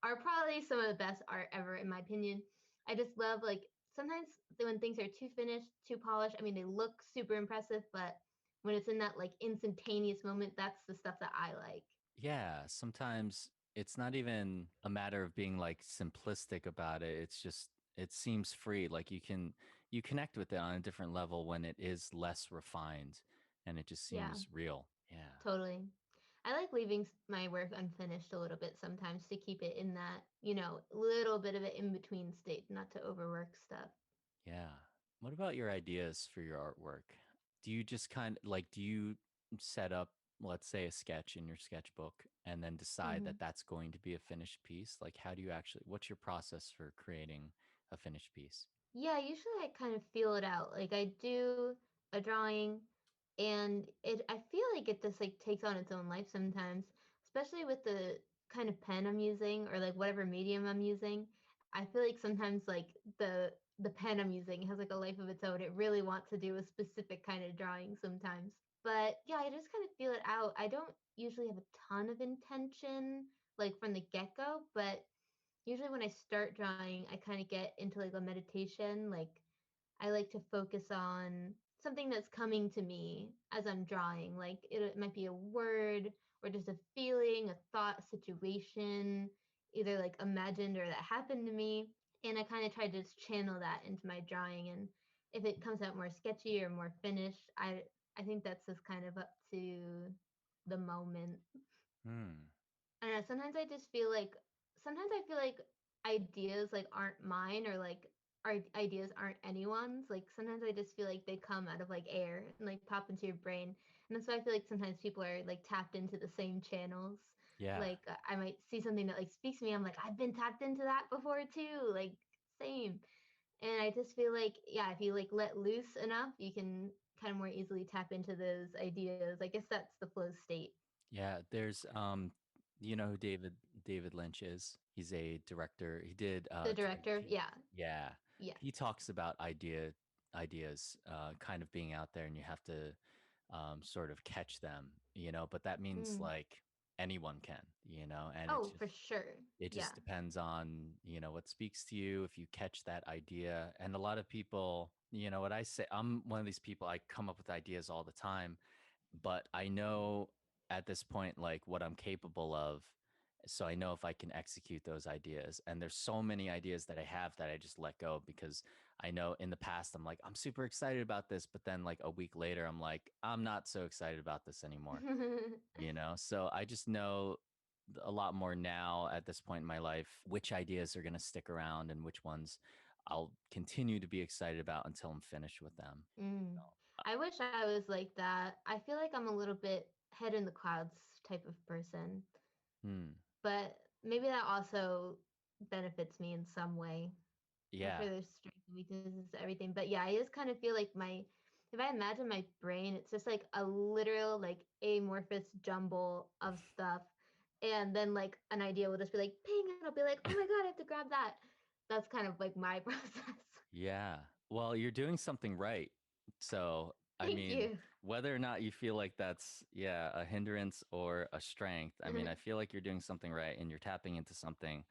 are probably some of the best art ever in my opinion. I just love like sometimes when things are too finished, too polished. I mean, they look super impressive, but when it's in that like instantaneous moment, that's the stuff that I like. yeah, sometimes it's not even a matter of being like simplistic about it. It's just it seems free. Like you connect with it on a different level when it is less refined and it just Yeah, seems real. Yeah. totally. I like leaving my work unfinished a little bit sometimes to keep it in that, little bit of an in between state, not to overwork stuff. Yeah. What about your ideas for your artwork? Do you just kind of like, do you set up, let's say, a sketch in your sketchbook and then decide that Hmm. that's going to be a finished piece? Like, how do you actually, what's your process for creating a finished piece? Yeah, usually I kind of feel it out. Like I do a drawing and I feel like it just like takes on its own life sometimes, especially with the kind of pen I'm using or like whatever medium I'm using. I feel like sometimes like the pen I'm using has like a life of its own. It really wants to do a specific kind of drawing sometimes. But yeah, I just kind of feel it out. I don't usually have a ton of intention like from the get-go, but usually when I start drawing, I kind of get into like a meditation. Like I like to focus on something that's coming to me as I'm drawing. Like it might be a word or just a feeling, a thought, a situation, either like imagined or that happened to me. And I kind of try to just channel that into my drawing. And if it comes out more sketchy or more finished, I think that's just kind of up to the moment. Hmm. I don't know. Sometimes I feel like ideas like aren't mine or like our ideas aren't anyone's. Like sometimes I just feel like they come out of like air and like pop into your brain. And that's why I feel like sometimes people are like tapped into the same channels. Yeah. Like I might see something that like speaks to me. I'm like, I've been tapped into that before too. Like same. And I just feel like, yeah, if you like let loose enough, you can kind of more easily tap into those ideas. I guess that's the flow state. Yeah. There's, you know who David Lynch is? He's a director. He did The Twin director, Peaks. yeah, Yeah. yeah. He talks about ideas kind of being out there and you have to sort of catch them, you know, but that means Mm. like anyone can, you know, and Oh, for sure. it Yeah. just depends on, you know, what speaks to you, if you catch that idea. And a lot of people, you know, what I say, I'm one of these people, I come up with ideas all the time, but I know at this point, like what I'm capable of. So I know if I can execute those ideas. And there's so many ideas that I have that I just let go because I know in the past, I'm like, I'm super excited about this. But then like a week later, I'm like, I'm not so excited about this anymore, you know? So I just know a lot more now at this point in my life, which ideas are going to stick around and which ones I'll continue to be excited about until I'm finished with them. Mm. I wish I was like that. I feel like I'm a little bit head in the clouds type of person, Hmm. but maybe that also benefits me in some way. I'm Yeah. sure there's strengths and weaknesses to everything, but yeah, I just kind of feel like if I imagine my brain, it's just like a literal like amorphous jumble of stuff, and then like an idea will just be like ping, and I'll be like, oh my god, I have to grab that. That's kind of like my process. Yeah. Well, you're doing something right. So, I Thank mean, you. whether or not you feel like that's, yeah, a hindrance or a strength, I mean, I feel like you're doing something right and you're tapping into something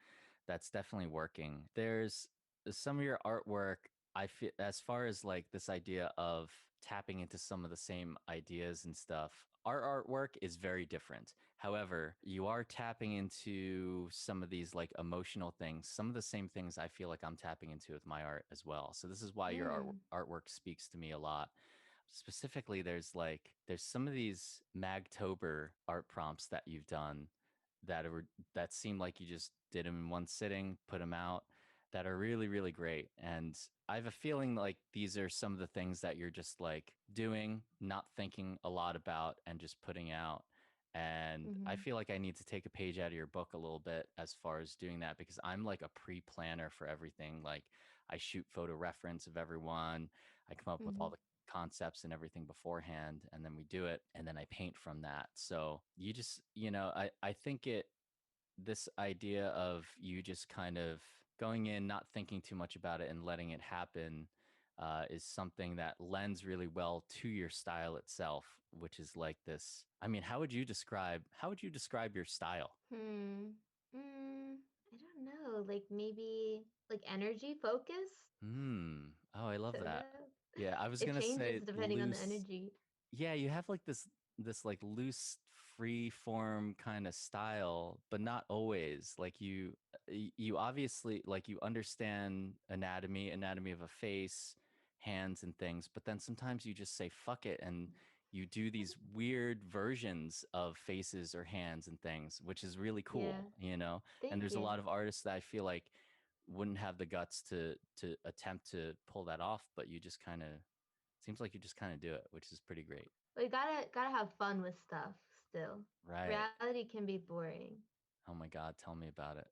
that's definitely working. There's some of your artwork, I feel, as far as like this idea of tapping into some of the same ideas and stuff, our artwork is very different. However, you are tapping into some of these like emotional things, some of the same things I feel like I'm tapping into with my art as well. So this is why your Mm. artwork speaks to me a lot. Specifically, there's some of these Magtober art prompts that you've done that seem like you just did them in one sitting, put them out, that are really, really great. And I have a feeling like these are some of the things that you're just like doing, not thinking a lot about, and just putting out. And I Hmm. feel like I need to take a page out of your book a little bit as far as doing that, because I'm like a pre-planner for everything. Like I shoot photo reference of everyone. I come up with all Hmm. the concepts and everything beforehand, and then we do it, and then I paint from that. So you just, I think this idea of you just kind of going in, not thinking too much about it and letting it happen, is something that lends really well to your style itself, which is like this. I mean, how would you describe your style? Hmm. I don't know. Like maybe like energy focus. Oh, I love Sort that. of. Yeah, I was It gonna say changes depending on the loose. energy. Yeah, you have like this like loose free form kind of style, but not always. Like you obviously, like, you understand anatomy of a face, hands and things, but then sometimes you just say fuck it and you do these weird versions of faces or hands and things, which is really Yeah. cool. And Thank there's a you. lot of artists that I feel like wouldn't have the guts to attempt to pull that off, but you just kind of seems like you just kind of do it, which is pretty great. We gotta have fun with stuff still. Right. Reality can be boring. Oh my God, tell me about it.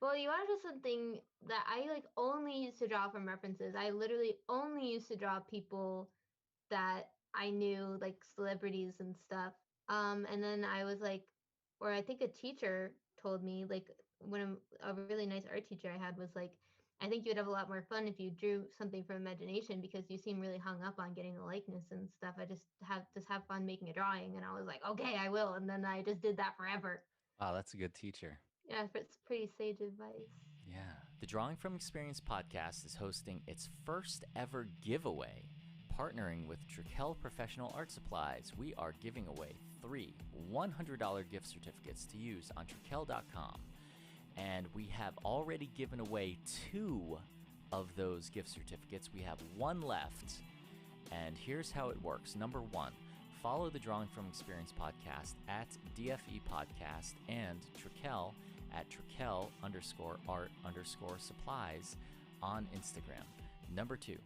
Well, you want to do something that I like only used to draw from references. I literally only used to draw people that I knew, like celebrities and stuff. And then I was like, or I think a teacher told me, like, when a really nice art teacher I had was like, I think you would have a lot more fun if you drew something from imagination because you seem really hung up on getting a likeness and stuff. I just have fun making a drawing, and I was like, okay, I will. And then I just did that forever. Wow, that's a good teacher. Yeah, it's pretty sage advice. Yeah. The Drawing from Experience podcast is hosting its first ever giveaway. Partnering with Trikel Professional Art Supplies, we are giving away 3 $100 gift certificates to use on Trikel.com. And we have already given away 2 of those gift certificates. We have 1 left. And here's how it works. Number 1, follow the Drawing from Experience podcast at DFE Podcast and Trikel at Trikel_art_supplies on Instagram. Number 2,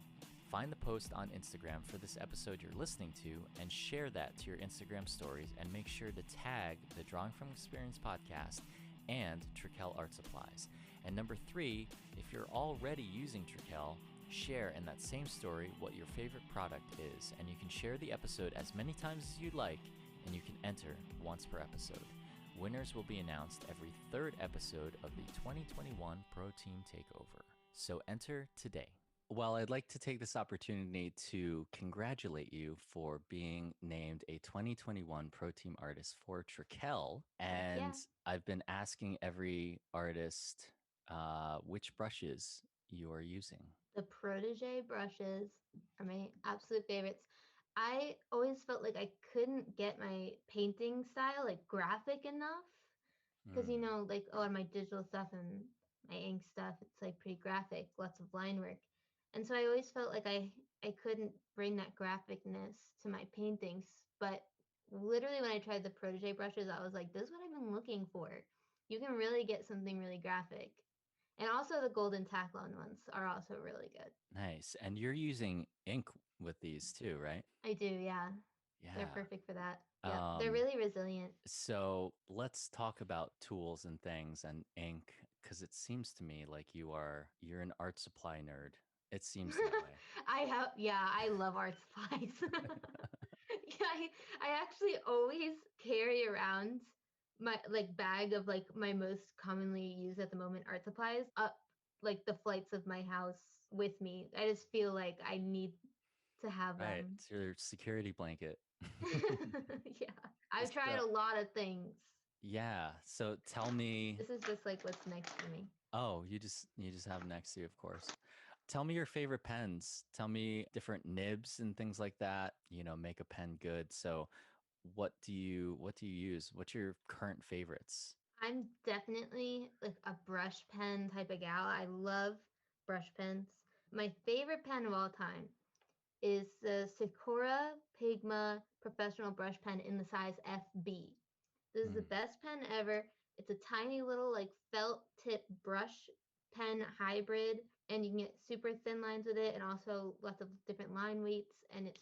find the post on Instagram for this episode you're listening to and share that to your Instagram stories, and make sure to tag the Drawing from Experience podcast and Trikel Art Supplies. And number 3, if you're already using Trikel, share in that same story what your favorite product is, and you can share the episode as many times as you'd like, and you can enter once per episode. Winners will be announced every 3rd episode of the 2021 Pro Team Takeover. So enter today. Well, I'd like to take this opportunity to congratulate you for being named a 2021 Pro Team Artist for Trikel. And Yeah. I've been asking every artist which brushes you are using. The Protege brushes are my absolute favorites. I always felt like I couldn't get my painting style like graphic enough because like a lot of my digital stuff and my ink stuff, it's like pretty graphic, lots of line work. And so I always felt like I couldn't bring that graphicness to my paintings. But literally when I tried the protege brushes, I was like, this is what I've been looking for. You can really get something really graphic. And also the golden Taklon ones are also really good. Nice. And you're using ink with these too, right? I do, yeah. Yeah. They're perfect for that. Yeah, they're really resilient. So let's talk about tools and things and ink, because it seems to me like you're an art supply nerd. It seems that way. I love art supplies. Yeah, I actually always carry around my like bag of like my most commonly used at the moment art supplies up like the flights of my house with me. I just feel like I need to have Right. them. It's your security blanket. Yeah. I've tried So, a lot of things. yeah. So tell me. This is just like what's next to me. Oh, you just have next to you, of course. Tell me your favorite pens. Tell me different nibs and things like that. Make a pen good. So, what do you use? What's your current favorites? I'm definitely like a brush pen type of gal. I love brush pens. My favorite pen of all time is the Sakura Pigma professional brush pen in the size FB. This is the best pen ever. It's a tiny little like felt tip brush pen hybrid, and you can get super thin lines with it and also lots of different line weights, and it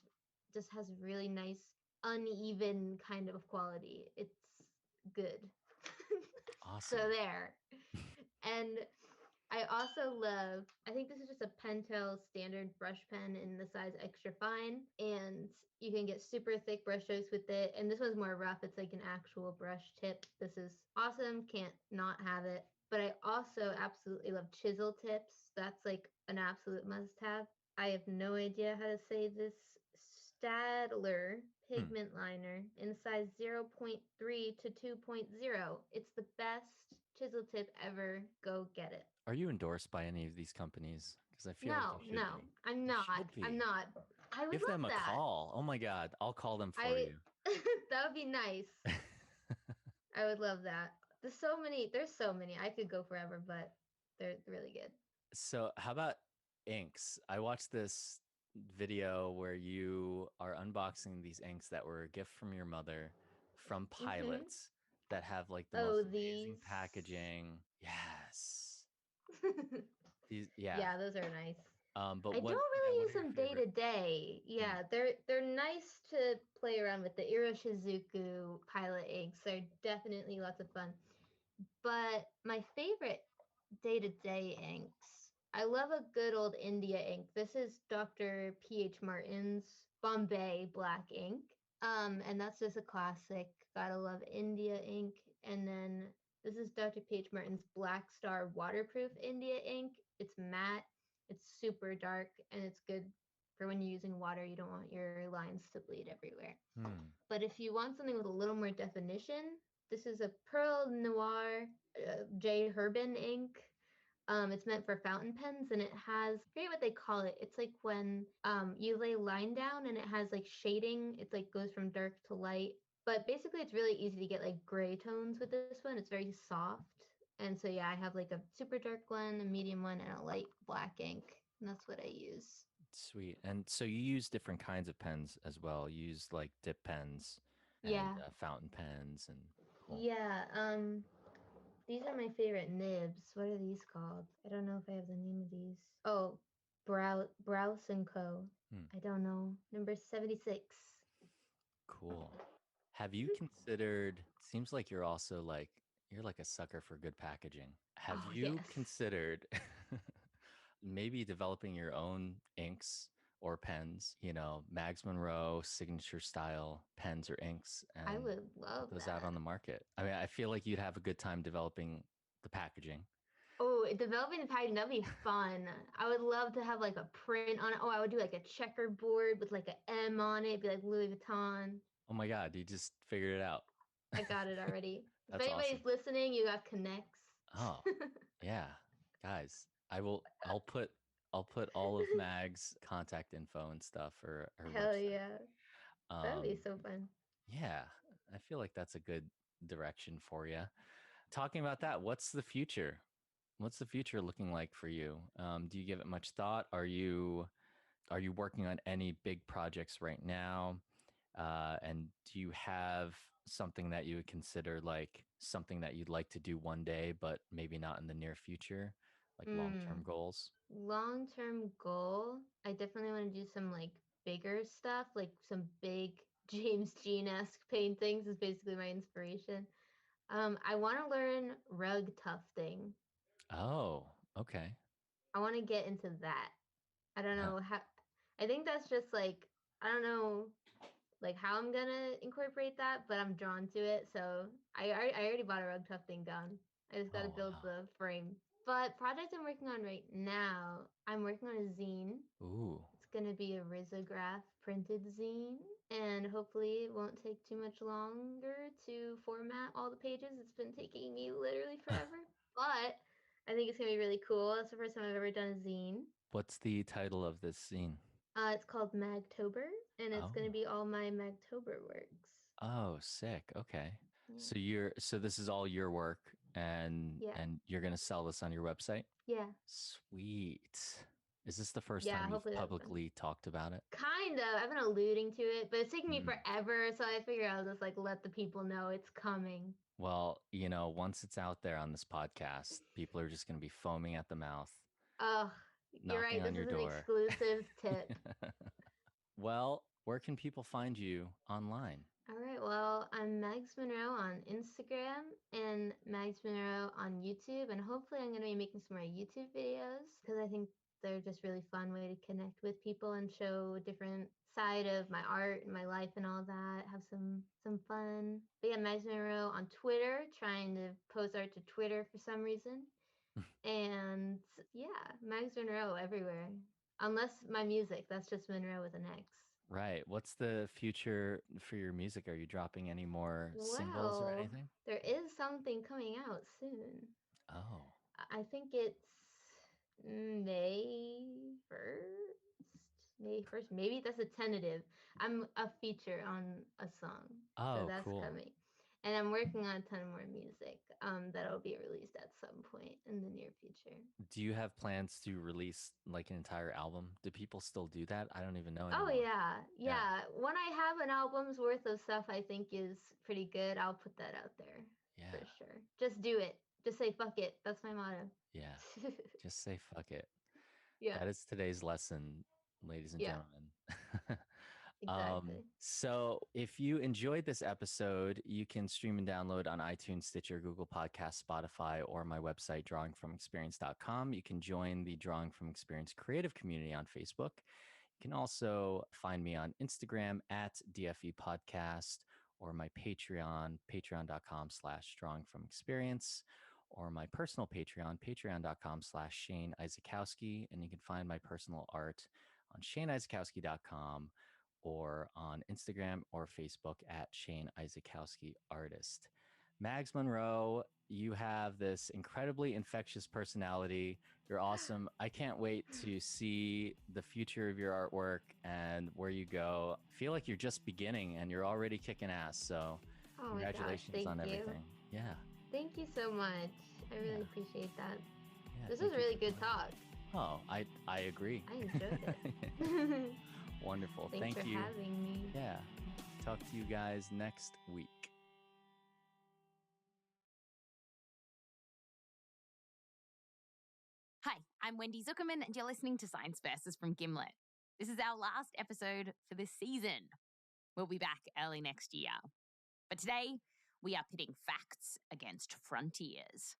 just has really nice uneven kind of quality. It's good. So Awesome. there. And I also love, I think this is just a Pentel standard brush pen in the size extra fine. And you can get super thick brush strokes with it. And this one's more rough. It's like an actual brush tip. This is awesome. Can't not have it. But I also absolutely love chisel tips. That's like an absolute must have. I have no idea how to say this. Stadler pigment liner in size 0.3 to 2.0. It's the best chisel tip ever. Go get it. Are you endorsed by any of these companies? Because I feel like No, you should no, be. I'm You not. should be. I'm not. I would Give love them a that. call. Oh my God, I'll call them for I you. that would be nice. I would love that. There's so many. I could go forever, but they're really good. So, how about inks? I watched this video where you are unboxing these inks that were a gift from your mother from pilots that have like the most Oh, amazing these. packaging. Yes. Yeah, Yeah. those are nice. But I what? don't Yeah, really what use are your them day to favorite? day. Yeah, they're nice to play around with. The Iroshizuku pilot inks are definitely lots of fun. But my favorite day to day inks, I love a good old India ink. This is Dr. P.H. Martin's Bombay Black ink. And that's just a classic. Gotta love India ink. And then this is Dr. P.H. Martin's Black Star Waterproof India ink. It's matte, it's super dark, and it's good for when you're using water. You don't want your lines to bleed everywhere. But if you want something with a little more definition, this is a Pearl Noir J. Herbin ink. It's meant for fountain pens, and it has, I forget what they call it. It's like when you lay line down and it has like shading. It's like goes from dark to light. But basically, it's really easy to get like gray tones with this one. It's very soft. And so, yeah, I have like a super dark one, a medium one, and a light black ink. And that's what I use. Sweet. And so you use different kinds of pens as well. You use like dip pens and Yeah. fountain pens and cool. Yeah. These are my favorite nibs. What are these called? I don't know if I have the name of these. Oh, Browse and Co. I don't know. Number 76. Cool. Have you considered, seems like you're like a sucker for good packaging. Have Oh, you yes. considered maybe developing your own inks or pens, Mags Monroe signature style pens or inks, I and would love put those out that. on the market? I mean, I feel like you'd have a good time developing the packaging. Oh, developing the pattern, that'd be fun. I would love to have like a print on it. Oh, I would do like a checkerboard with like an M on it, be like Louis Vuitton. Oh my God, you just figured it out. I got it already. If That's anybody's awesome. listening, you got connects. Oh, yeah. Guys, I'll put all of Mag's contact info and stuff for her Hell website. yeah. That'd be Um, so fun. yeah, I feel like that's a good direction for you. Talking about that, what's the future? What's the future looking like for you? Do you give it much thought? Are you working on any big projects right now? And do you have something that you would consider like something that you'd like to do one day, but maybe not in the near future, like long-term goals? Long-term goal, I definitely want to do some like bigger stuff, like some big James Jean-esque paintings is basically my inspiration. I want to learn rug tufting. Oh, okay. I want to get into that. I don't Yeah. know how. I think that's just like, I don't know like how I'm gonna incorporate that, but I'm drawn to it. So I already bought a rug tufting gun. I just got to Oh, build wow. the frame. But project I'm working on right now, I'm working on a zine. Ooh. It's gonna be a risograph printed zine, and hopefully it won't take too much longer to format all the pages. It's been taking me literally forever, but I think it's gonna be really cool. It's the first time I've ever done a zine. What's the title of this scene? It's called Magtober, and it's going to be all my Magtober works. Oh, sick. Okay. Yeah. So this is all your work, and Yeah. you're gonna sell this on your website? Yeah. Sweet. Is this the first Yeah, time you've hopefully that's fun. publicly talked about it? Kind of. I've been alluding to it, but it's taking me forever, so I figure I'll just like let the people know it's coming. Well, once it's out there on this podcast, people are just gonna be foaming at the mouth, Oh, you're knocking right. on This your is an door. exclusive tip. Well, where can people find you online? All right. Well, I'm Mags Monroe on Instagram and Mags Monroe on YouTube, and hopefully I'm going to be making some more YouTube videos because I think they're just really fun way to connect with people and show a different side of my art and my life and all that. Have some fun. But yeah, Mags Monroe on Twitter, trying to post art to Twitter for some reason, and yeah, Mags Monroe everywhere. Unless my music, that's just Monroe with an X. Right. What's the future for your music? Are you dropping any more singles or Well, anything? there is something coming out soon. Oh. I think it's May 1st. May 1st. Maybe that's a tentative. I'm a feature on a song. So Oh, that's cool. coming. And I'm working on a ton more music that'll be released at some point in the near future. Do you have plans to release like an entire album? Do people still do that? I don't even know Oh anymore. yeah. When I have an album's worth of stuff I think is pretty good, I'll put that out there. Yeah. For sure. Just do it. Just say fuck it. That's my motto. Yeah. Just say fuck it. Yeah. That is today's lesson, ladies and gentlemen. Exactly. So if you enjoyed this episode, you can stream and download on iTunes, Stitcher, Google Podcasts, Spotify, or my website, drawingfromexperience.com. You can join the Drawing from Experience creative community on Facebook. You can also find me on Instagram at DFE Podcast, or my Patreon, patreon.com/drawingfromexperience, or my personal Patreon, patreon.com/Shane Isakowski. And you can find my personal art on ShaneIsakowski.com or on Instagram or Facebook at Shane Isakowski Artist. Mags Monroe, you have this incredibly infectious personality. You're awesome. I can't wait to see the future of your artwork and where you go. I feel like you're just beginning and you're already kicking ass. So congratulations on everything. Yeah. Thank you so much. I really appreciate that. Yeah, this was a really good talk. Oh, I agree. I enjoyed it. Wonderful. Thanks Thank for you. having me. Yeah. Talk to you guys next week. Hi, I'm Wendy Zuckerman, and you're listening to Science Versus from Gimlet. This is our last episode for this season. We'll be back early next year. But today, we are pitting facts against frontiers.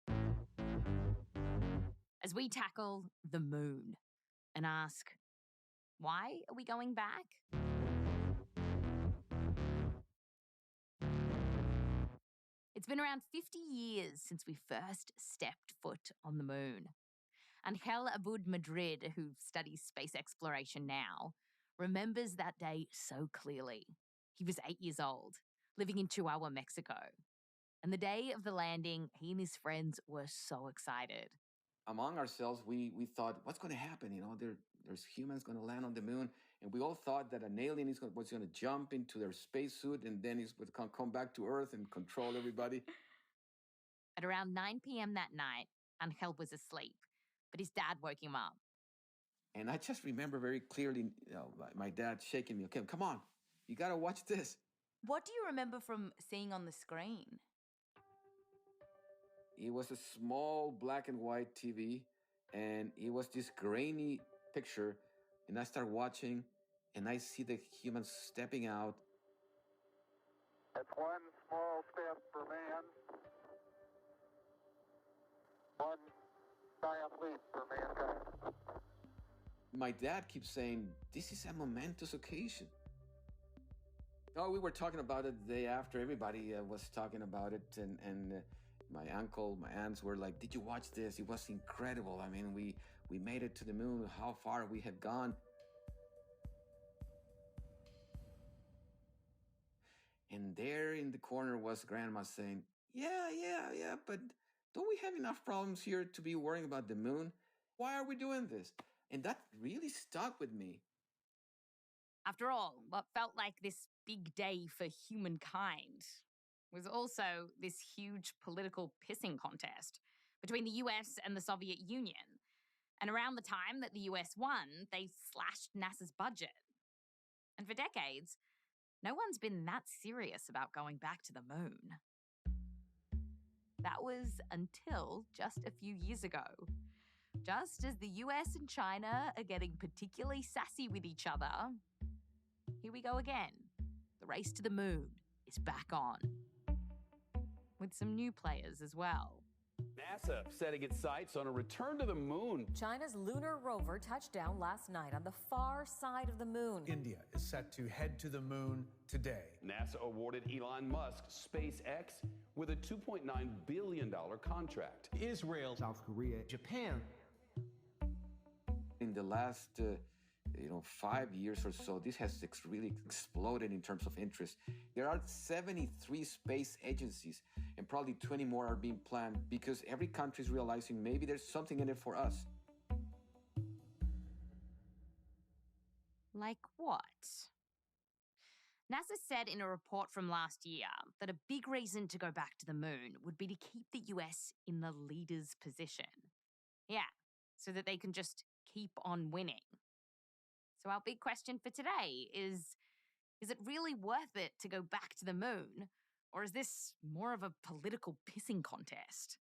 As we tackle the moon and ask, why are we going back? It's been around 50 years since we first stepped foot on the moon. Angel Abud Madrid, who studies space exploration now, remembers that day so clearly. He was 8 years old, living in Chihuahua, Mexico. And the day of the landing, he and his friends were so excited. Among ourselves, we thought, what's going to happen? There's humans going to land on the moon. And we all thought that an alien was going to jump into their spacesuit and then he's going to come back to Earth and control everybody. At around 9 p.m. that night, Angel was asleep, but his dad woke him up. And I just remember very clearly, my dad shaking me, okay, come on. You gotta watch this. What do you remember from seeing on the screen? It was a small black and white TV, and it was this grainy picture. And I start watching, and I see the humans stepping out. It's one small step for man, one giant leap for mankind. My dad keeps saying, this is a momentous occasion. Oh, we were talking about it the day after. Everybody was talking about it, and my uncle, my aunts were like, did you watch this? It was incredible. I mean, we made it to the moon, how far we had gone. And there in the corner was Grandma saying, yeah, but don't we have enough problems here to be worrying about the moon? Why are we doing this? And that really stuck with me. After all, what felt like this big day for humankind was also this huge political pissing contest between the US and the Soviet Union. And around the time that the US won, they slashed NASA's budget. And for decades, no one's been that serious about going back to the moon. That was until just a few years ago. Just as the US and China are getting particularly sassy with each other, here we go again. The race to the moon is back on. With some new players as well. NASA setting its sights on a return to the moon. China's lunar rover touched down last night on the far side of the moon. India is set to head to the moon today. NASA awarded Elon Musk SpaceX with a $2.9 billion contract. Israel, South Korea, Japan. In the last 5 years or so, this has really exploded in terms of interest. There are 73 space agencies, and probably 20 more are being planned because every country is realizing maybe there's something in it for us. Like what? NASA said in a report from last year that a big reason to go back to the moon would be to keep the US in the leader's position. Yeah, so that they can just keep on winning. So our big question for today is it really worth it to go back to the moon? Or is this more of a political pissing contest?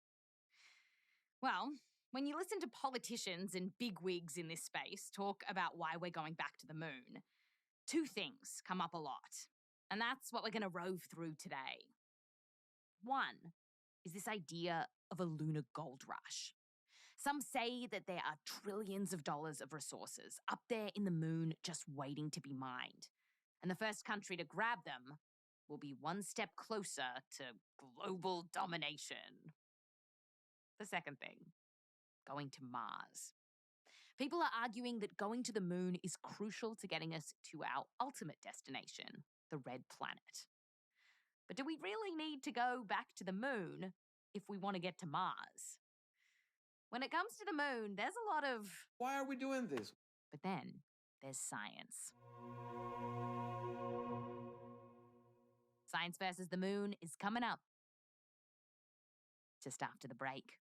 Well, when you listen to politicians and bigwigs in this space talk about why we're going back to the moon, two things come up a lot. And that's what we're going to rove through today. One is this idea of a lunar gold rush. Some say that there are trillions of dollars of resources up there in the moon just waiting to be mined. And the first country to grab them will be one step closer to global domination. The second thing, going to Mars. People are arguing that going to the moon is crucial to getting us to our ultimate destination, the red planet. But do we really need to go back to the moon if we want to get to Mars? When it comes to the moon, there's a lot of... Why are we doing this? But then there's science. Science versus the moon is coming up just after the break.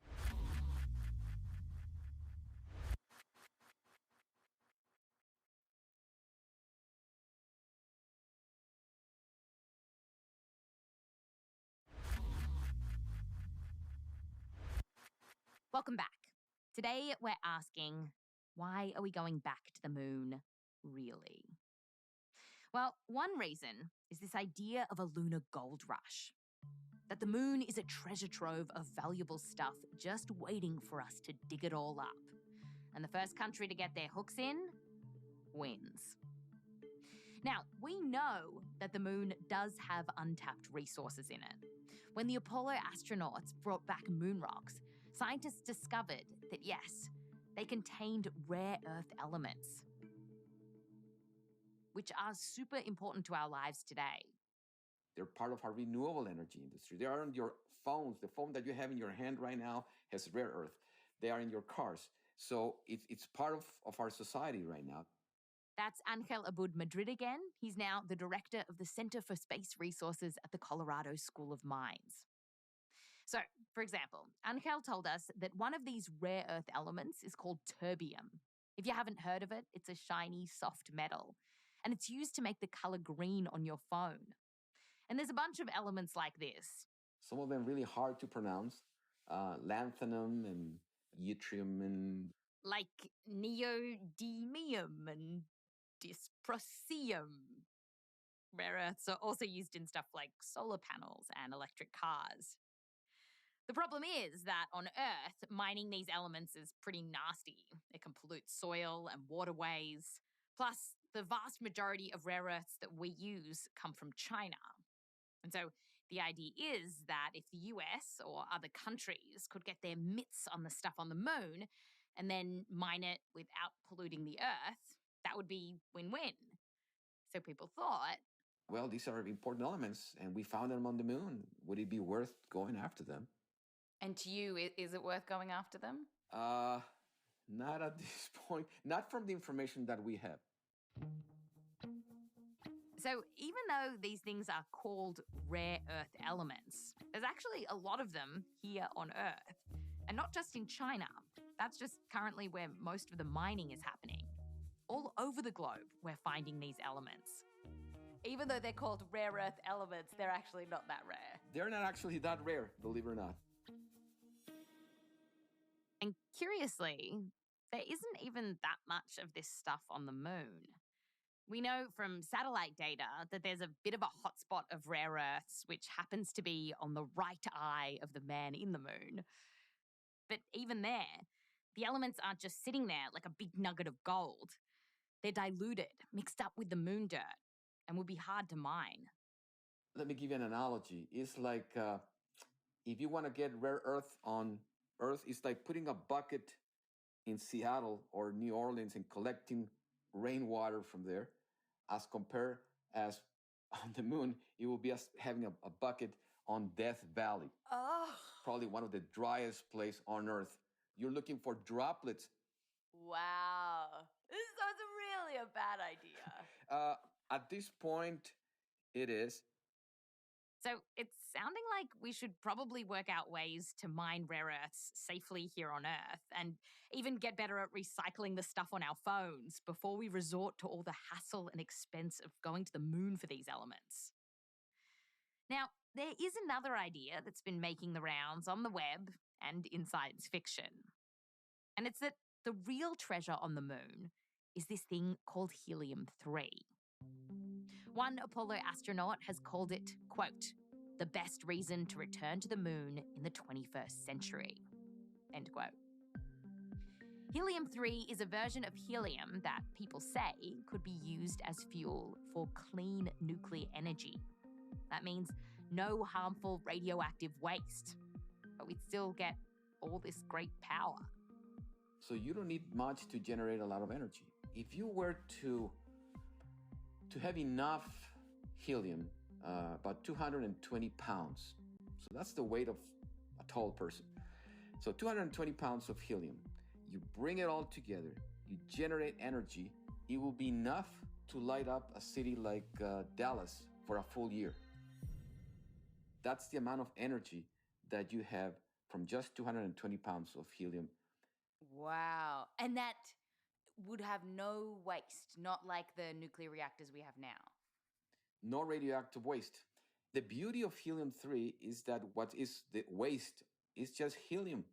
Welcome back. Today we're asking, why are we going back to the moon, really? Well, one reason is this idea of a lunar gold rush. That the moon is a treasure trove of valuable stuff just waiting for us to dig it all up. And the first country to get their hooks in wins. Now, we know that the moon does have untapped resources in it. When the Apollo astronauts brought back moon rocks, scientists discovered that, yes, they contained rare earth elements, which are super important to our lives today. They're part of our renewable energy industry. They are on your phones. The phone that you have in your hand right now has rare earth. They are in your cars. So it's part of our society right now. That's Angel Abud Madrid again. He's now the director of the Center for Space Resources at the Colorado School of Mines. So, for example, Angel told us that one of these rare earth elements is called terbium. If you haven't heard of it, it's a shiny, soft metal. and it's used to make the color green on your phone. And there's a bunch of elements like this. Some of them really hard to pronounce. Lanthanum and yttrium and... Like neodymium and dysprosium. Rare earths are also used in stuff like solar panels and electric cars. The problem is that on Earth, mining these elements is pretty nasty. It can pollute soil and waterways. Plus, the vast majority of rare earths that we use come from China. And so the idea is that if the US or other countries could get their mitts on the stuff on the moon and then mine it without polluting the Earth, that would be win-win. So people thought, well, these are important elements, and we found them on the moon. Would it be worth going after them? And to you, is it worth going after them? Not at this point. Not from the information that we have. So even though these things are called rare earth elements, there's actually a lot of them here on Earth. And not just in China. That's just currently where most of the mining is happening. All over the globe, we're finding these elements. Even though they're called rare earth elements, they're actually not that rare. They're not actually that rare, believe it or not. And curiously, there isn't even that much of this stuff on the moon. We know from satellite data that there's a bit of a hotspot of rare earths, which happens to be on the right eye of the man in the moon. But even there, the elements aren't just sitting there like a big nugget of gold. They're diluted, mixed up with the moon dirt, and would be hard to mine. Let me give you an analogy. It's like if you want to get rare earth on Earth, it's like putting a bucket in Seattle or New Orleans and collecting rainwater from there, as compared as on the moon, it will be as having a bucket on Death Valley. Oh. Probably one of the driest places on Earth. You're looking for droplets. Wow. This sounds really a bad idea. At this point, it is. So it's sounding like we should probably work out ways to mine rare earths safely here on Earth and even get better at recycling the stuff on our phones before we resort to all the hassle and expense of going to the moon for these elements. Now, there is another idea that's been making the rounds on the web and in science fiction. And it's that the real treasure on the moon is this thing called helium-3. One Apollo astronaut has called it, quote, the best reason to return to the moon in the 21st century, end quote. Helium-3 is a version of helium that people say could be used as fuel for clean nuclear energy. That means no harmful radioactive waste, but we'd still get all this great power. So you don't need much to generate a lot of energy. If you were to have enough helium, about 220 pounds. So that's the weight of a tall person. So 220 pounds of helium. You bring it all together, you generate energy, it will be enough to light up a city like Dallas for a full year. That's the amount of energy that you have from just 220 pounds of helium. Wow. And that would have no waste, not like the nuclear reactors we have now. No radioactive waste. The beauty of helium-3 is that what is the waste is just helium.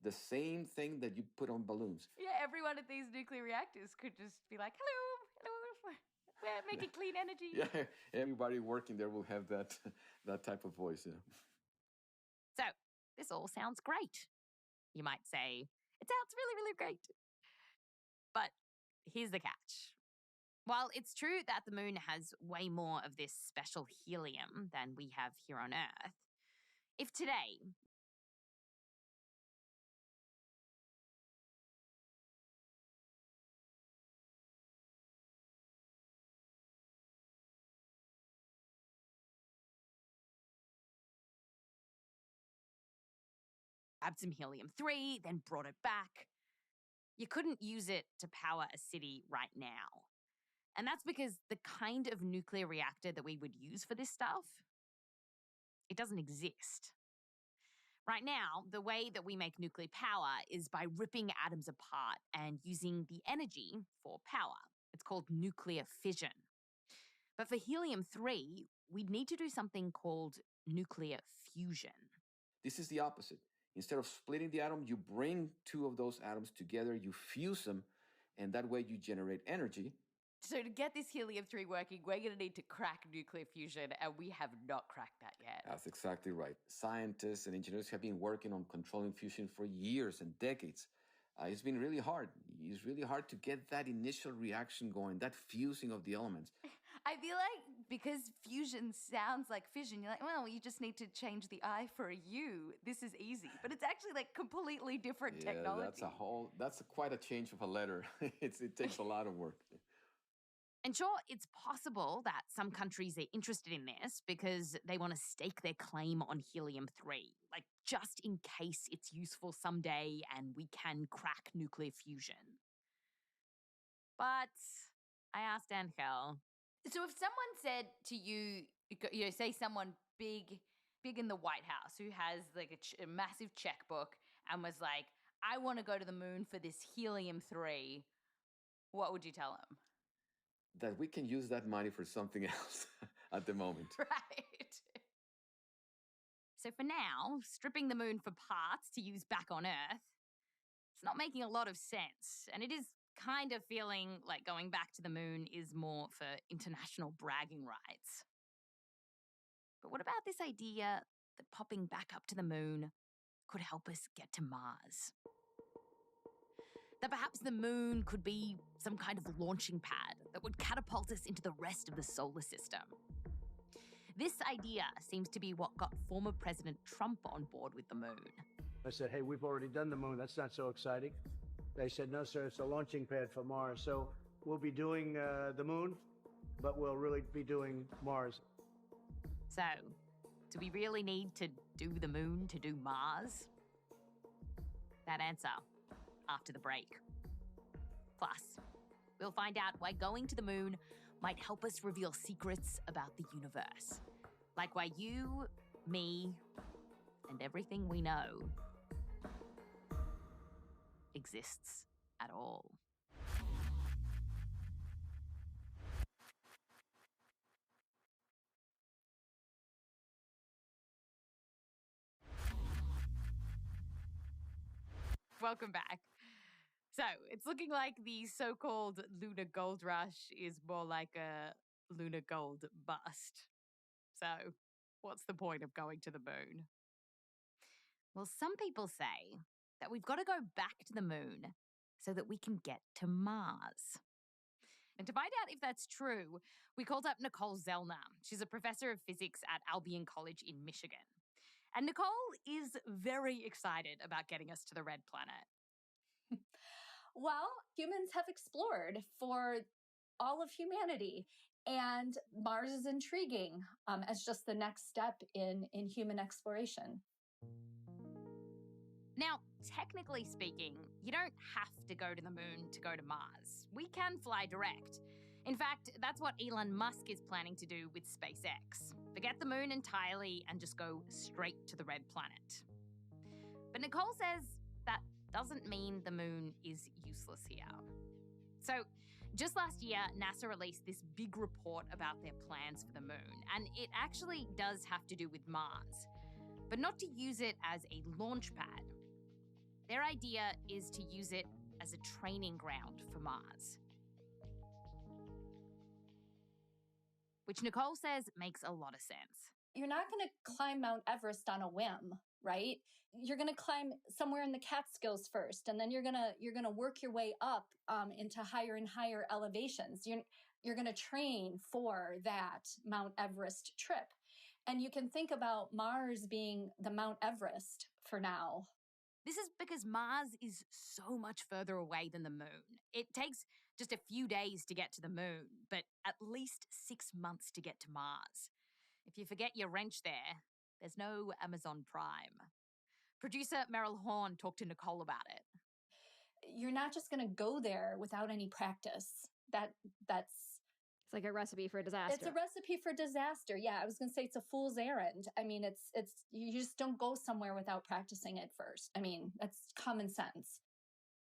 The same thing that you put on balloons. Yeah, every one of these nuclear reactors could just be like, hello, we're making clean energy. Yeah, everybody working there will have that type of voice. Yeah. So, this all sounds great. You might say, it sounds really, really great. But here's the catch. While it's true that the moon has way more of this special helium than we have here on Earth, if today grabbed some helium-3, then brought it back, you couldn't use it to power a city right now. And that's because the kind of nuclear reactor that we would use for this stuff, it doesn't exist. Right now, the way that we make nuclear power is by ripping atoms apart and using the energy for power. It's called nuclear fission. But for helium-3, we'd need to do something called nuclear fusion. This is the opposite. Instead of splitting the atom, you bring two of those atoms together, you fuse them, and that way you generate energy. So to get this helium-3 working, we're going to need to crack nuclear fusion, and we have not cracked that yet. That's exactly right. Scientists and engineers have been working on controlling fusion for years and decades. It's been really hard. It's really hard to get that initial reaction going, that fusing of the elements. I feel like because fusion sounds like fission, you're like, well, you just need to change the I for a U. This is easy. But it's actually like completely different technology. That's quite a change of a letter. It takes a lot of work. And sure, it's possible that some countries are interested in this because they want to stake their claim on helium-3, like just in case it's useful someday and we can crack nuclear fusion. But I asked Angel, so if someone said to you, say someone big in the White House who has like a massive checkbook and was like, I want to go to the moon for this helium-3, what would you tell them? That we can use that money for something else at the moment. Right. So for now, stripping the moon for parts to use back on Earth, it's not making a lot of sense. And it is kind of feeling like going back to the moon is more for international bragging rights. But what about this idea that popping back up to the moon could help us get to Mars? That perhaps the moon could be some kind of launching pad that would catapult us into the rest of the solar system. This idea seems to be what got former President Trump on board with the moon. I said, hey, we've already done the moon. That's not so exciting. They said, no, sir, it's a launching pad for Mars. So we'll be doing the moon, but we'll really be doing Mars. So, do we really need to do the moon to do Mars? That answer after the break. Plus, we'll find out why going to the moon might help us reveal secrets about the universe. Like why you, me, and everything we know exists at all. Welcome back. So, it's looking like the so-called lunar gold rush is more like a lunar gold bust. So, what's the point of going to the moon? Well, some people say that we've got to go back to the moon so that we can get to Mars. And to find out if that's true, we called up Nicole Zellner. She's a professor of physics at Albion College in Michigan. And Nicole is very excited about getting us to the red planet. Well, humans have explored for all of humanity, and Mars is intriguing as just the next step in human exploration. Now, technically speaking, you don't have to go to the moon to go to Mars. We can fly direct. In fact, that's what Elon Musk is planning to do with SpaceX. Forget the moon entirely and just go straight to the red planet. But Nicole says that doesn't mean the moon is useless here. So, just last year, NASA released this big report about their plans for the moon, and it actually does have to do with Mars, but not to use it as a launch pad. Their idea is to use it as a training ground for Mars. Which Nicole says makes a lot of sense. You're not going to climb Mount Everest on a whim, right? You're going to climb somewhere in the Catskills first, and then you're going to work your way up into higher and higher elevations. You're going to train for that Mount Everest trip. And you can think about Mars being the Mount Everest for now. This is because Mars is so much further away than the moon. It takes just a few days to get to the moon, but at least 6 months to get to Mars. If you forget your wrench there, there's no Amazon Prime. Producer Meryl Horn talked to Nicole about it. You're not just going to go there without any practice. That's It's like a recipe for disaster. It's a recipe for disaster. Yeah, I was going to say it's a fool's errand. I mean, it's you just don't go somewhere without practicing it first. I mean, that's common sense.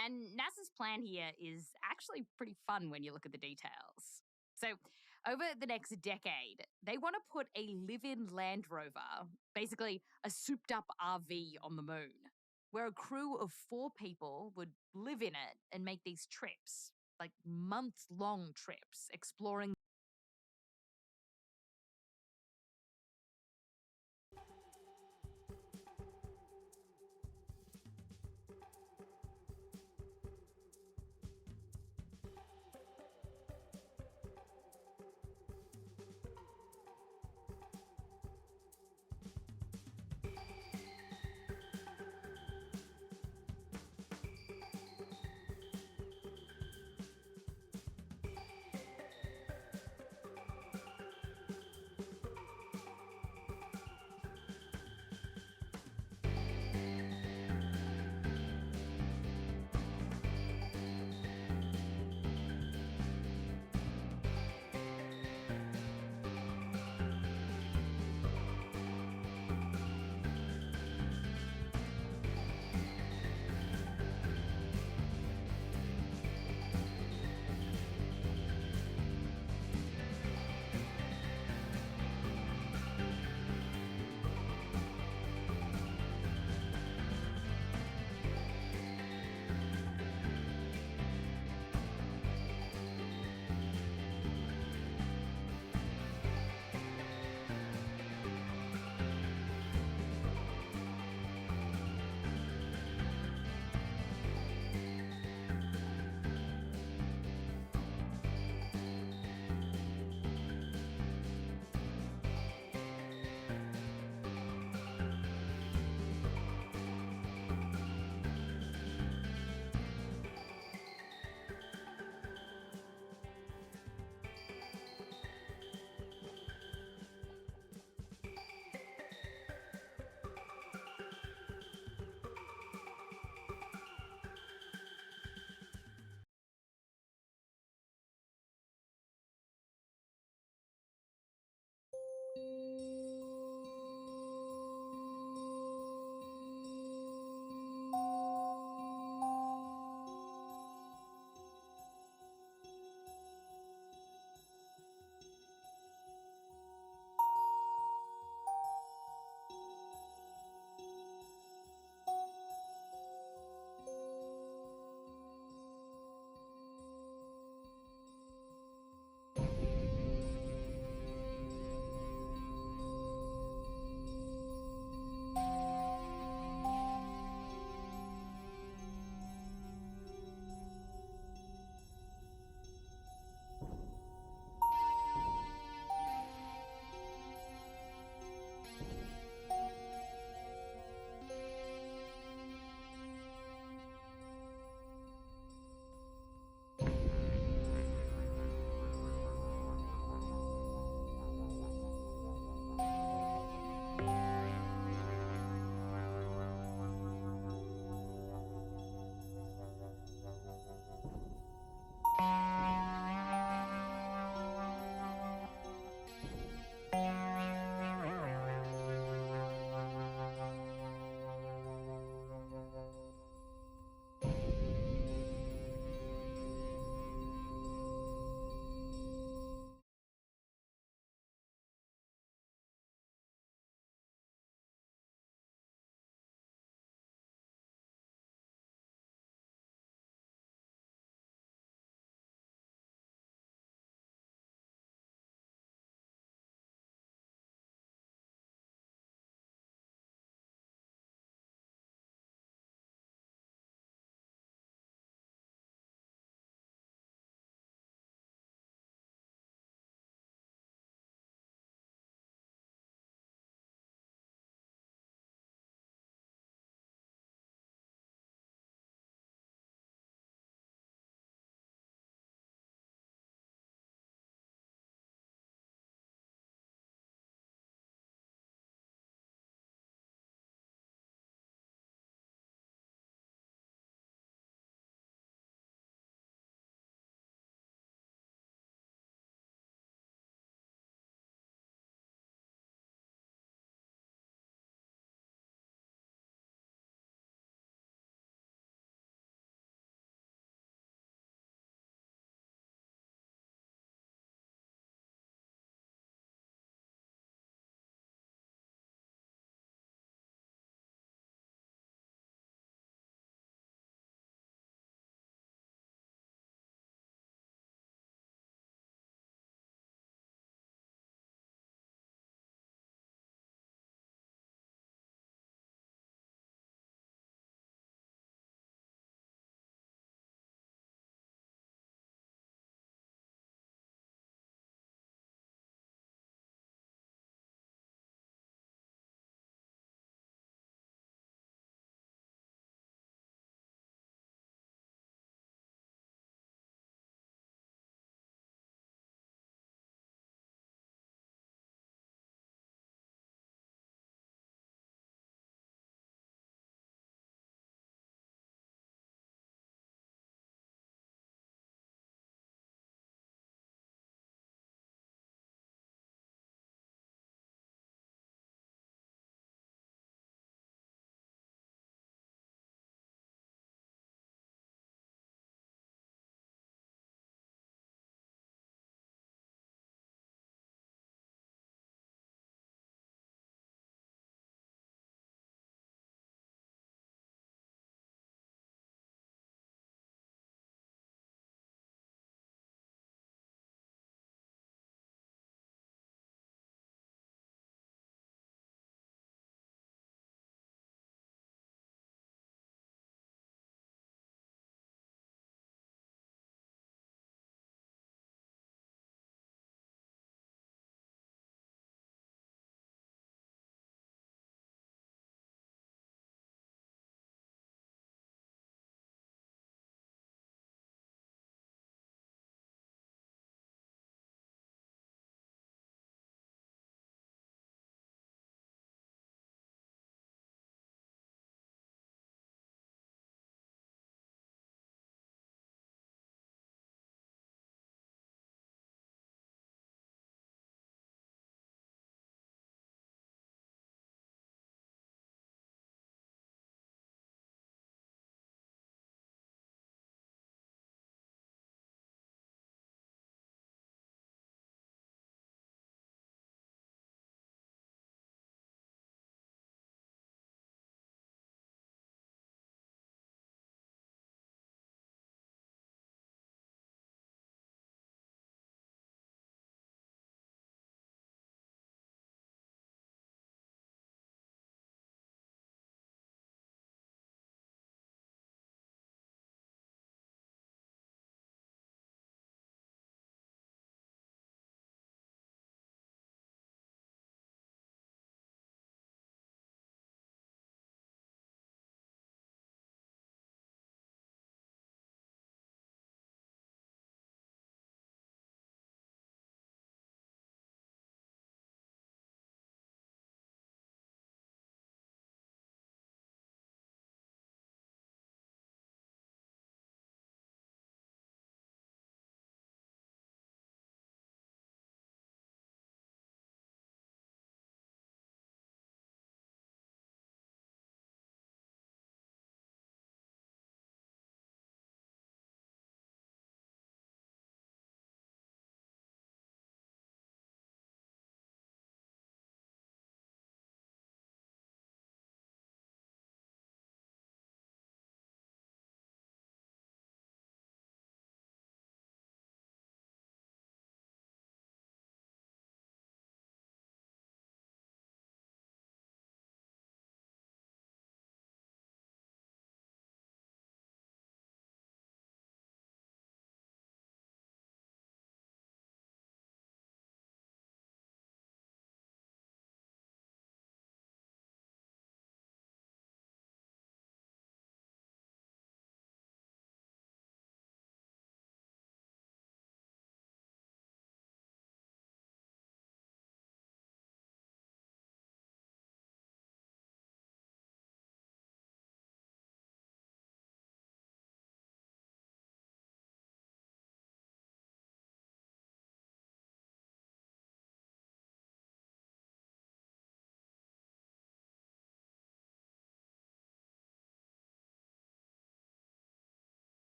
And NASA's plan here is actually pretty fun when you look at the details. So, over the next decade, they want to put a live-in Land Rover, basically a souped-up RV on the moon, where a crew of 4 people would live in it and make these trips, like month-long trips, exploring.